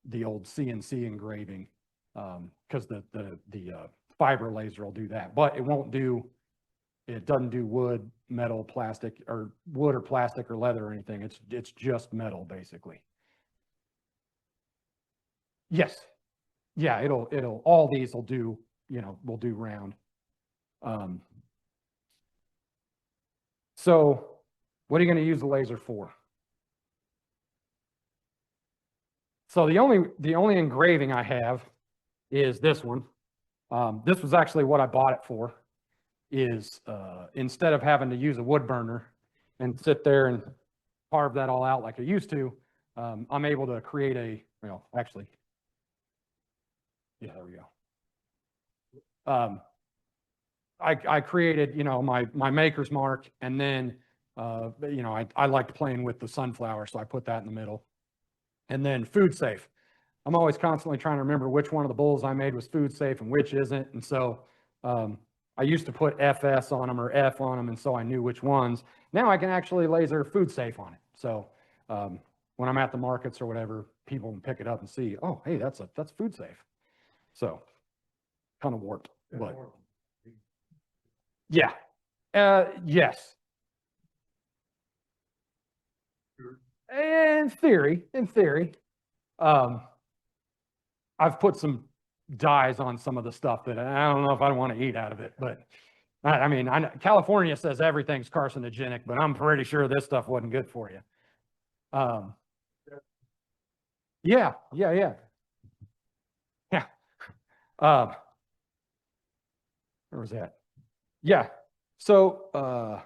the old CNC engraving, because the fiber laser will do that, but it doesn't do wood, metal, plastic, or wood or plastic or leather or anything. It's just metal basically. Yes. Yeah, all these will do, will do round. So what are you going to use the laser for? So the only engraving I have is this one. This was actually what I bought it for, is instead of having to use a wood burner and sit there and carve that all out like I used to, I'm able to create there we go. I created, my maker's mark, and then, I liked playing with the sunflower, so I put that in the middle. And then food safe. I'm always constantly trying to remember which one of the bowls I made was food safe and which isn't. And so I used to put FS on them or F on them, and so I knew which ones. Now I can actually laser food safe on it. So when I'm at the markets or whatever, people can pick it up and see, oh, hey, that's food safe. So kind of warped, but yeah, yes. In theory, I've put some dyes on some of the stuff that I don't know if I want to eat out of it, but I mean, California says everything's carcinogenic, but I'm pretty sure this stuff wasn't good for you. Yeah. Where was that? Yeah. So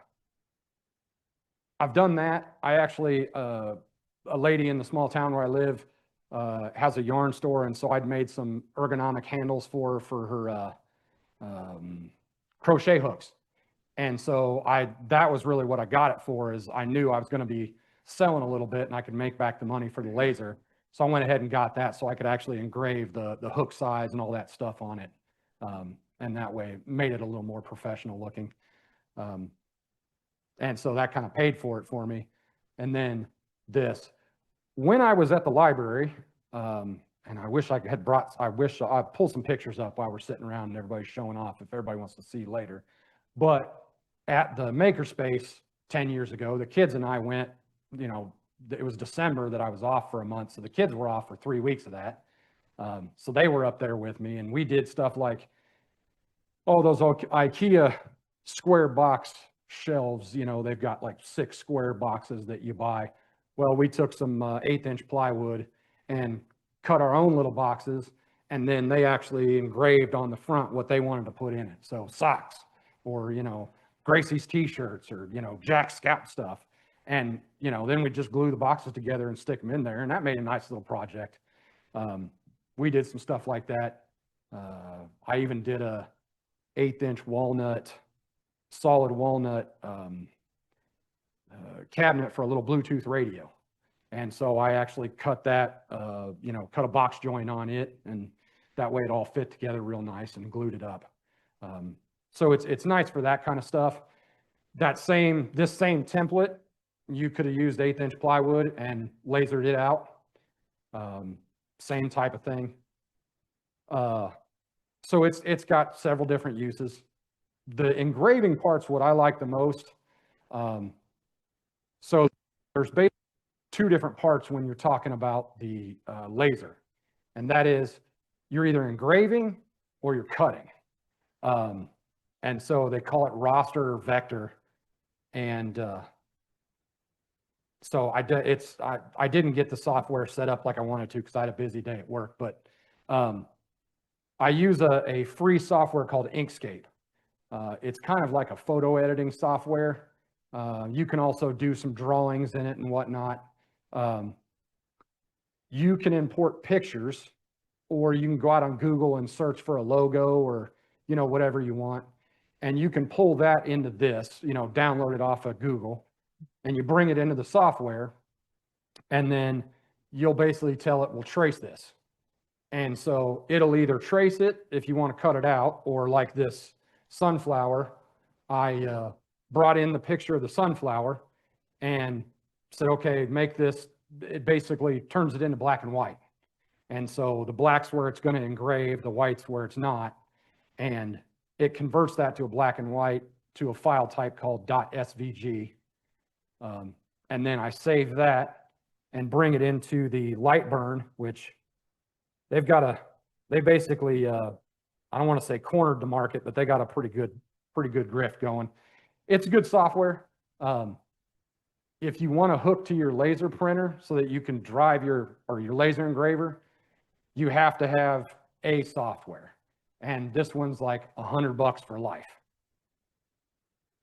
I've done that. I actually, a lady in the small town where I live has a yarn store, and so I'd made some ergonomic handles for her crochet hooks. And so that was really what I got it for, is I knew I was going to be selling a little bit and I could make back the money for the laser. So I went ahead and got that so I could actually engrave the hook size and all that stuff on it. And that way made it a little more professional looking. And so that kind of paid for it for me. And then this, when I was at the library, and I wish I pulled some pictures up while we're sitting around and everybody's showing off if everybody wants to see later. But at the makerspace 10 years ago, the kids and I went, it was December that I was off for a month. So the kids were off for 3 weeks of that. So they were up there with me, and we did stuff like, those IKEA square box shelves, they've got like 6 square boxes that you buy. Well, we took some 1/8 inch plywood and cut our own little boxes, and then they actually engraved on the front what they wanted to put in it. So socks, or, Gracie's t-shirts, or, Jack Scout stuff. And, then we just glue the boxes together and stick them in there. And that made a nice little project. We did some stuff like that. I even did a 1/8 inch solid walnut cabinet for a little Bluetooth radio. And so I actually cut that, cut a box joint on it, and that way it all fit together real nice and glued it up. So it's nice for that kind of stuff. this same template, you could have used 1/8 inch plywood and lasered it out. Same type of thing. So it's got several different uses. The engraving part's what I like the most. So there's basically 2 different parts when you're talking about the laser, and that is you're either engraving or you're cutting. And so they call it raster or vector. And so I didn't get the software set up like I wanted to because I had a busy day at work, but I use a free software called Inkscape. It's kind of like a photo editing software. You can also do some drawings in it and whatnot. You can import pictures, or you can go out on Google and search for a logo or, whatever you want. And you can pull that into this, download it off of Google, and you bring it into the software, and then you'll basically tell it, well, trace this. And so it'll either trace it if you want to cut it out, or like this sunflower, I brought in the picture of the sunflower and said, okay, make this, it basically turns it into black and white. And so the black's where it's going to engrave, the white's where it's not. And it converts that to a black and white to a file type called .svg. And then I save that and bring it into the Lightburn, which they basically, I don't want to say cornered the market, but they got a pretty good grift going. It's good software. If you want to hook to your laser printer so that you can drive your laser engraver, you have to have a software. And this one's like $100 for life.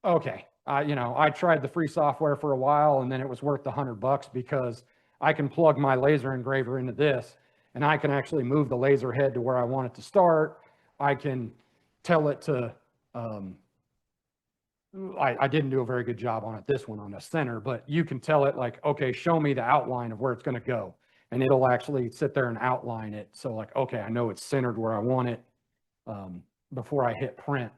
Okay. I tried the free software for a while, and then it was worth the $100 because I can plug my laser engraver into this, and I can actually move the laser head to where I want it to start. I can tell it to, I didn't do a very good job on it, this one on the center, but you can tell it like, okay, show me the outline of where it's going to go. And it'll actually sit there and outline it. So like, okay, I know it's centered where I want it before I hit print.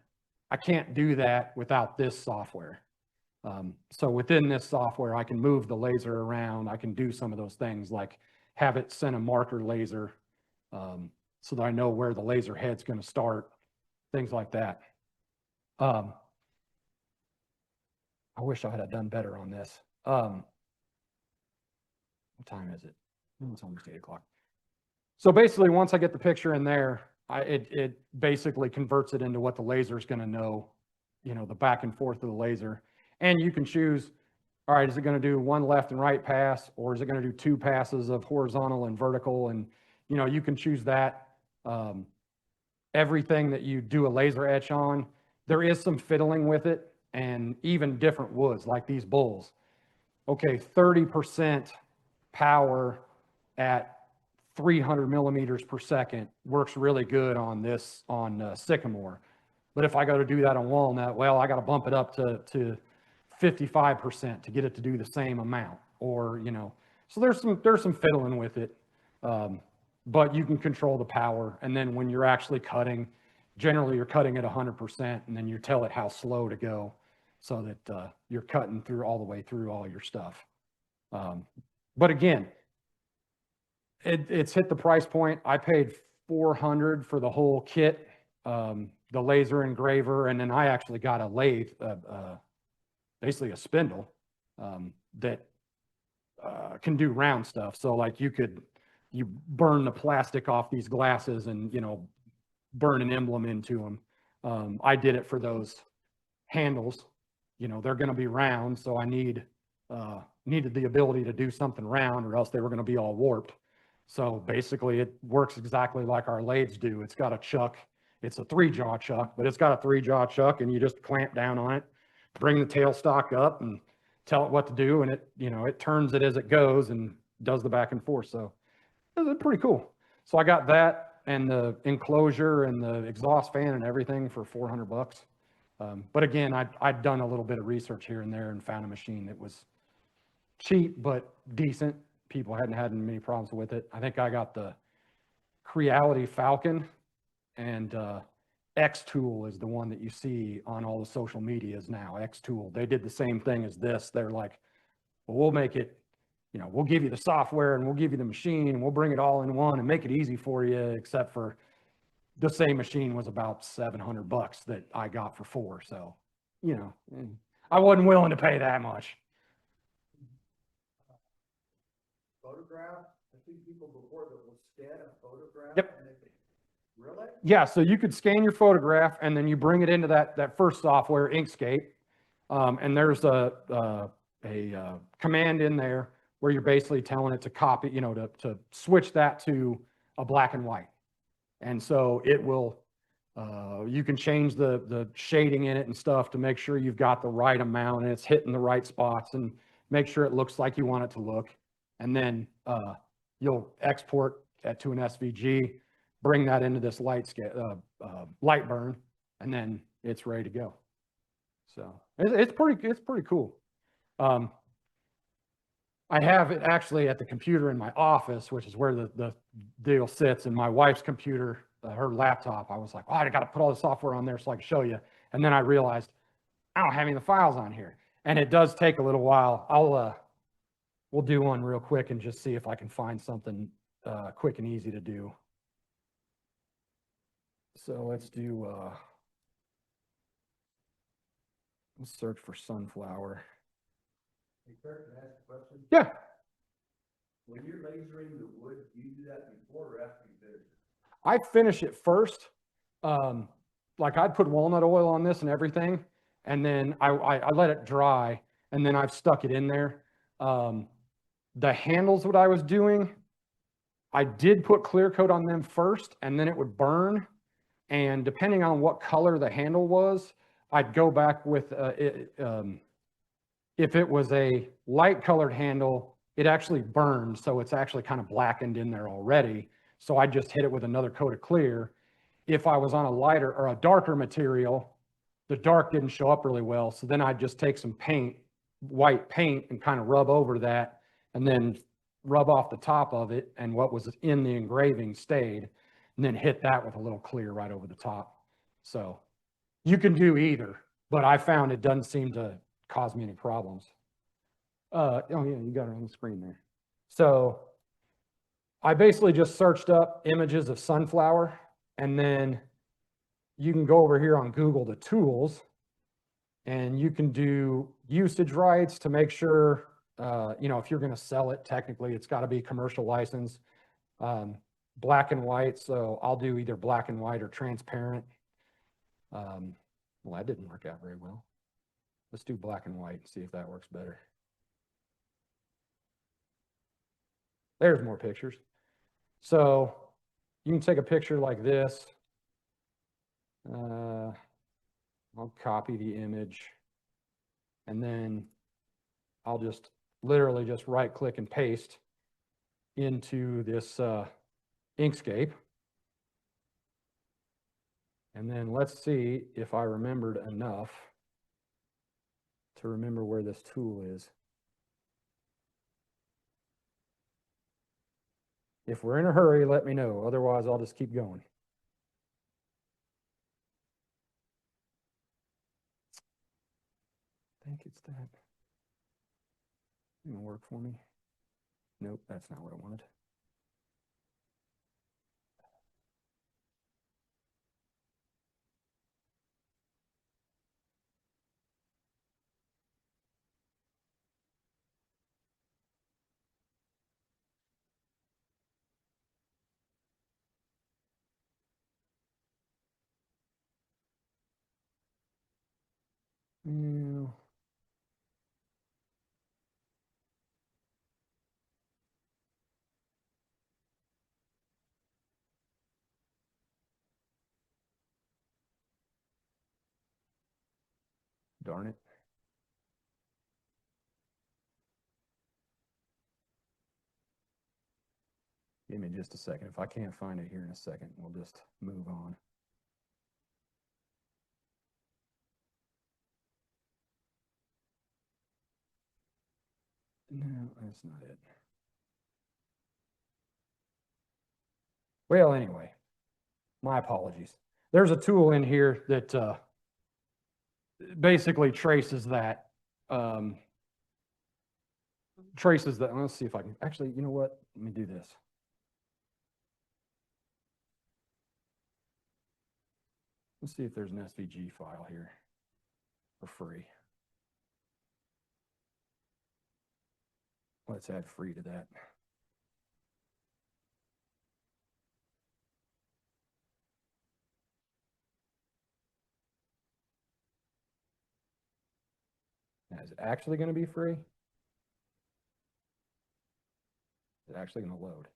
I can't do that without this software. So within this software, I can move the laser around. I can do some of those things like have it send a marker laser so that I know where the laser head's going to start, things like that. I wish I had done better on this. What time is it? It's almost 8 o'clock. So basically, once I get the picture in there, it basically converts it into what the laser is going to know, the back and forth of the laser. And you can choose, all right, is it going to do 1 left and right pass, or is it going to do 2 passes of horizontal and vertical? And, you can choose that. Everything that you do a laser etch on, there is some fiddling with it, and even different woods like these bulls. Okay, 30% power at 300 millimeters per second works really good on this, on sycamore. But if I go to do that on walnut, well, I got to bump it up to 55% to get it to do the same amount, or, so there's some fiddling with it. But you can control the power. And then when you're actually cutting, generally you're cutting at 100%, and then you tell it how slow to go so that you're cutting through all the way through all your stuff. But again, it's hit the price point. I paid $400 for the whole kit, the laser engraver, and then I actually got a lathe, basically a spindle that can do round stuff. So like you burn the plastic off these glasses and, burn an emblem into them. I did it for those handles. They're going to be round, so I needed the ability to do something round, or else they were going to be all warped. So basically it works exactly like our lathes do. It's got a chuck. It's a 3-jaw chuck, but it's got a 3-jaw chuck, and you just clamp down on it, bring the tailstock up, and tell it what to do, and it turns it as it goes and does the back and forth. So it's pretty cool. So I got that and the enclosure and the exhaust fan and everything for $400. But again, I'd done a little bit of research here and there and found a machine that was cheap but decent. People hadn't had many problems with it. I think I got the Creality Falcon, and X Tool is the one that you see on all the social medias now. X Tool. They did the same thing as this. They're like, well, we'll make it, you know, we'll give you the software and we'll give you the machine and we'll bring it all in one and make it easy for you, except for the same machine was about $700 that I got for 4. So, you know, I wasn't willing to pay that much. Photograph, I see people before that will scan a photograph. Yep. And they can, really? Yeah, so you could scan your photograph and then you bring it into that first software, Inkscape, and there's a command in there where you're basically telling it to copy, you know, to switch that to a black and white. And so it will, you can change the shading in it and stuff to make sure you've got the right amount and it's hitting the right spots and make sure it looks like you want it to look. And then you'll export that to an SVG, bring that into this light burn, and then it's ready to go. So it's pretty cool. I have it actually at the computer in my office, which is where the deal sits, and my wife's computer, her laptop. I was like, oh, I got to put all the software on there so I can show you. And then I realized I don't have any of the files on here, and it does take a little while. We'll do one real quick and just see if I can find something quick and easy to do. So let's do, let's search for sunflower. Hey, Kurt, can I ask a question? Yeah. When you're lasering the wood, do you do that before or after you finish it? I finish it first. Like I'd put walnut oil on this and everything, and then I let it dry, and then I've stuck it in there. The handles, what I was doing, I did put clear coat on them first, and then it would burn. And depending on what color the handle was, I'd go back with, if it was a light colored handle, it actually burned. So it's actually kind of blackened in there already. So I just hit it with another coat of clear. If I was on a lighter or a darker material, the dark didn't show up really well. So then I'd just take some paint, white paint, and kind of rub over that and then rub off the top of it. And what was in the engraving stayed, and then hit that with a little clear right over the top. So you can do either, but I found it doesn't seem to cause me any problems. Oh yeah, you got it on the screen there. So I basically just searched up images of sunflower, and then you can go over here on Google to tools, and you can do usage rights to make sure, you know, if you're going to sell it, technically it's got to be commercial license. Black and white, so I'll do either black and white or transparent. Well, that didn't work out very well. Let's do black and white and see if that works better. There's more pictures. So you can take a picture like this. I'll copy the image, and then I'll just literally just right click and paste into this Inkscape. And then let's see if I remembered enough to remember where this tool is. If we're in a hurry, let me know. Otherwise, I'll just keep going. I think it's that. It'll work for me. Nope, that's not what I wanted. Yeah. Darn it. Give me just a second. If I can't find it here in a second, we'll just move on. No, that's not it. Well, anyway, my apologies. there's a tool in here that basically traces that. Let's see if I can, actually, you know what? Let me do this. Let's see if there's an SVG file here for free. Let's add free to that. Now, is it actually going to be free? Is it actually going to load?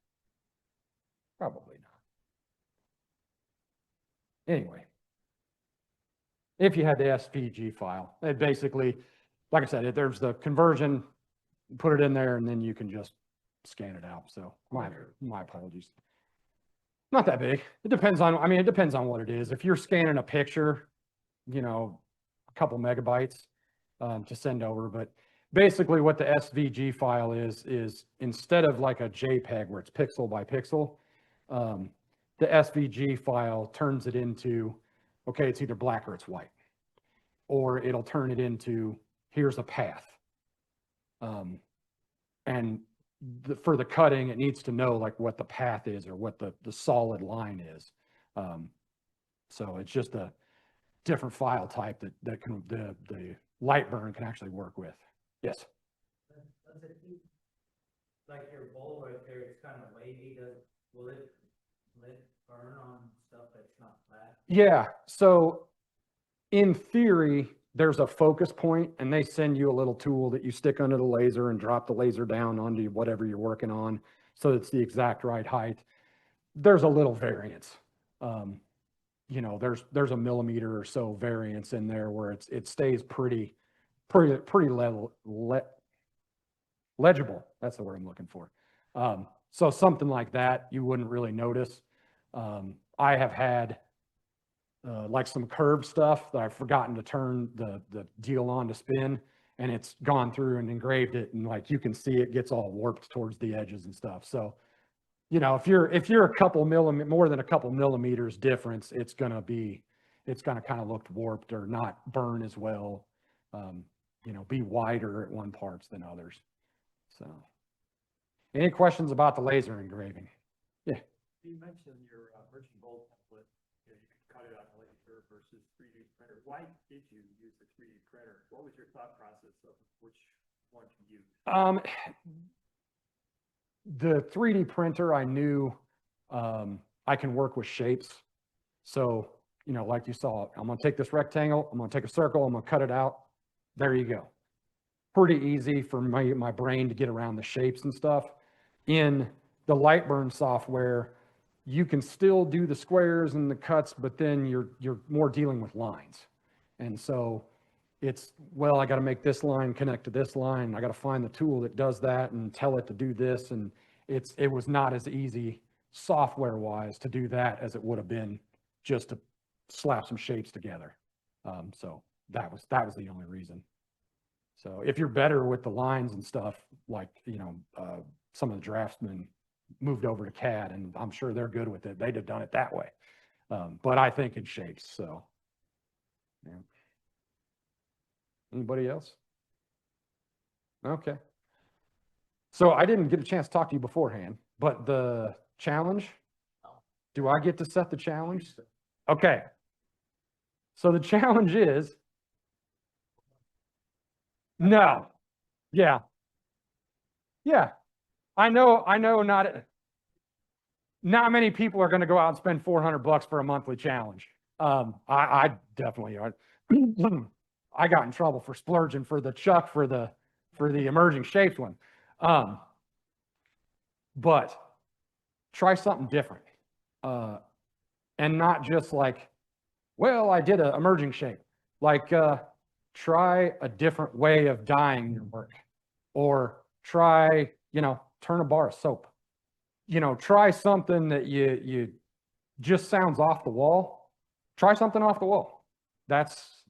Probably not. Anyway, if you had the SVG file, it basically, like I said, there's the conversion, put it in there, and then you can just scan it out. So my apologies. Not that big. It depends on, I mean, it depends on what it is. If you're scanning a picture, you know, a couple megabytes to send over, but basically what the SVG file is instead of like a JPEG where it's pixel by pixel, the SVG file turns it into, okay, it's either black or it's white, or it'll turn it into, here's a path. And for the cutting, it needs to know like what the path is or what the solid line is. So it's just a different file type that can, the Lightburn can actually work with. Yes. Like your bowl right there, it's kind of wavy. Will it burn on stuff that's not flat? Yeah. So in theory, there's a focus point, and they send you a little tool that you stick under the laser and drop the laser down onto whatever you're working on, so it's the exact right height. There's a little variance. You know, there's a millimeter or so variance in there where it stays pretty legible. That's the word I'm looking for. So something like that you wouldn't really notice. I have had like some curved stuff that I've forgotten to turn the deal on to spin, and it's gone through and engraved it, and like you can see it gets all warped towards the edges and stuff. So, you know, if you're a couple millimeters, more than a couple millimeters difference, it's gonna kind of look warped or not burn as well. You know, be wider at one parts than others. So, any questions about the laser engraving? Yeah. You mentioned your merchant bowl template. You could cut it on a laser versus 3D printer. Why did you use the 3D printer? What was your thought process of which one to use? The 3D printer, I knew I can work with shapes. So, you know, like you saw, I'm going to take this rectangle, I'm going to take a circle, I'm going to cut it out. There you go. Pretty easy for my brain to get around the shapes and stuff. In the Lightburn software, you can still do the squares and the cuts, but then you're more dealing with lines. And so it's, well, I got to make this line connect to this line. I got to find the tool that does that and tell it to do this. And it was not as easy software wise to do that as it would have been just to slap some shapes together. So that was the only reason. So if you're better with the lines and stuff, like, you know, some of the draftsmen moved over to CAD, and I'm sure they're good with it. They'd have done it that way. But I think in shapes. So, yeah. Anybody else? Okay. So I didn't get a chance to talk to you beforehand, but the challenge, do I get to set the challenge? Okay. So the challenge is, no. Yeah. Yeah. I know not many people are going to go out and spend $400 for a monthly challenge. I definitely are. I got in trouble for splurging for the Chuck for the emerging shapes one. But try something different. And not just like, well, I did an emerging shape. Like, try a different way of dyeing your work, or try, you know, turn a bar of soap. You know, try something that you just sounds off the wall. Try something off the wall. That's,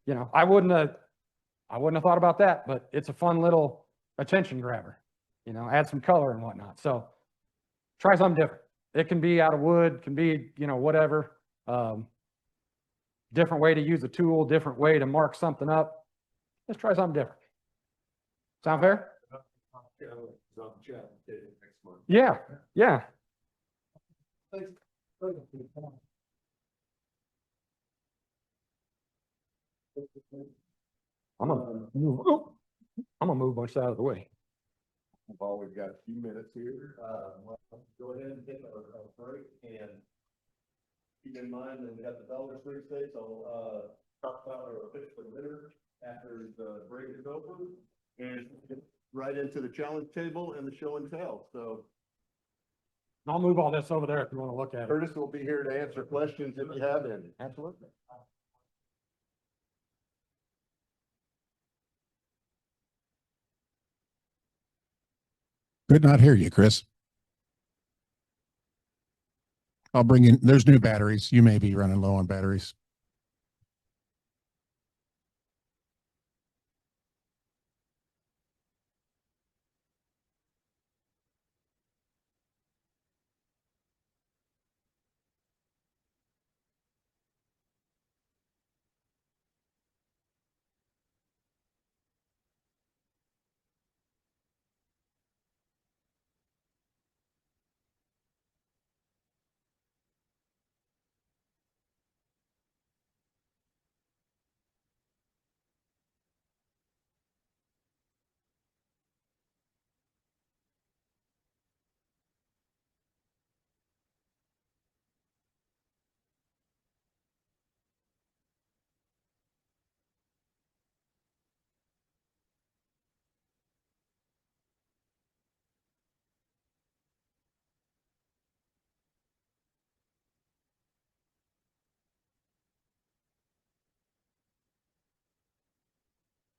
you know, I wouldn't have thought about that, but it's a fun little attention grabber. You know, add some color and whatnot. So try something different. It can be out of wood, can be, you know, whatever. different way to use a tool, different way to mark something up. Let's try something different. Sound fair? Yeah, yeah. I'm gonna move, I'm gonna move a bunch out of the way. We've always got a few minutes here. Go ahead and take a break and keep in mind that we got the Dollar Tree State, so, talk about our official winner after the break is over. And get right into the challenge table and the show and tell. So I'll move all this over there if you want to look at it. Curtis will be here to answer questions if you have any. Absolutely. Could not hear you, Chris. I'll bring in, there's new batteries. You may be running low on batteries.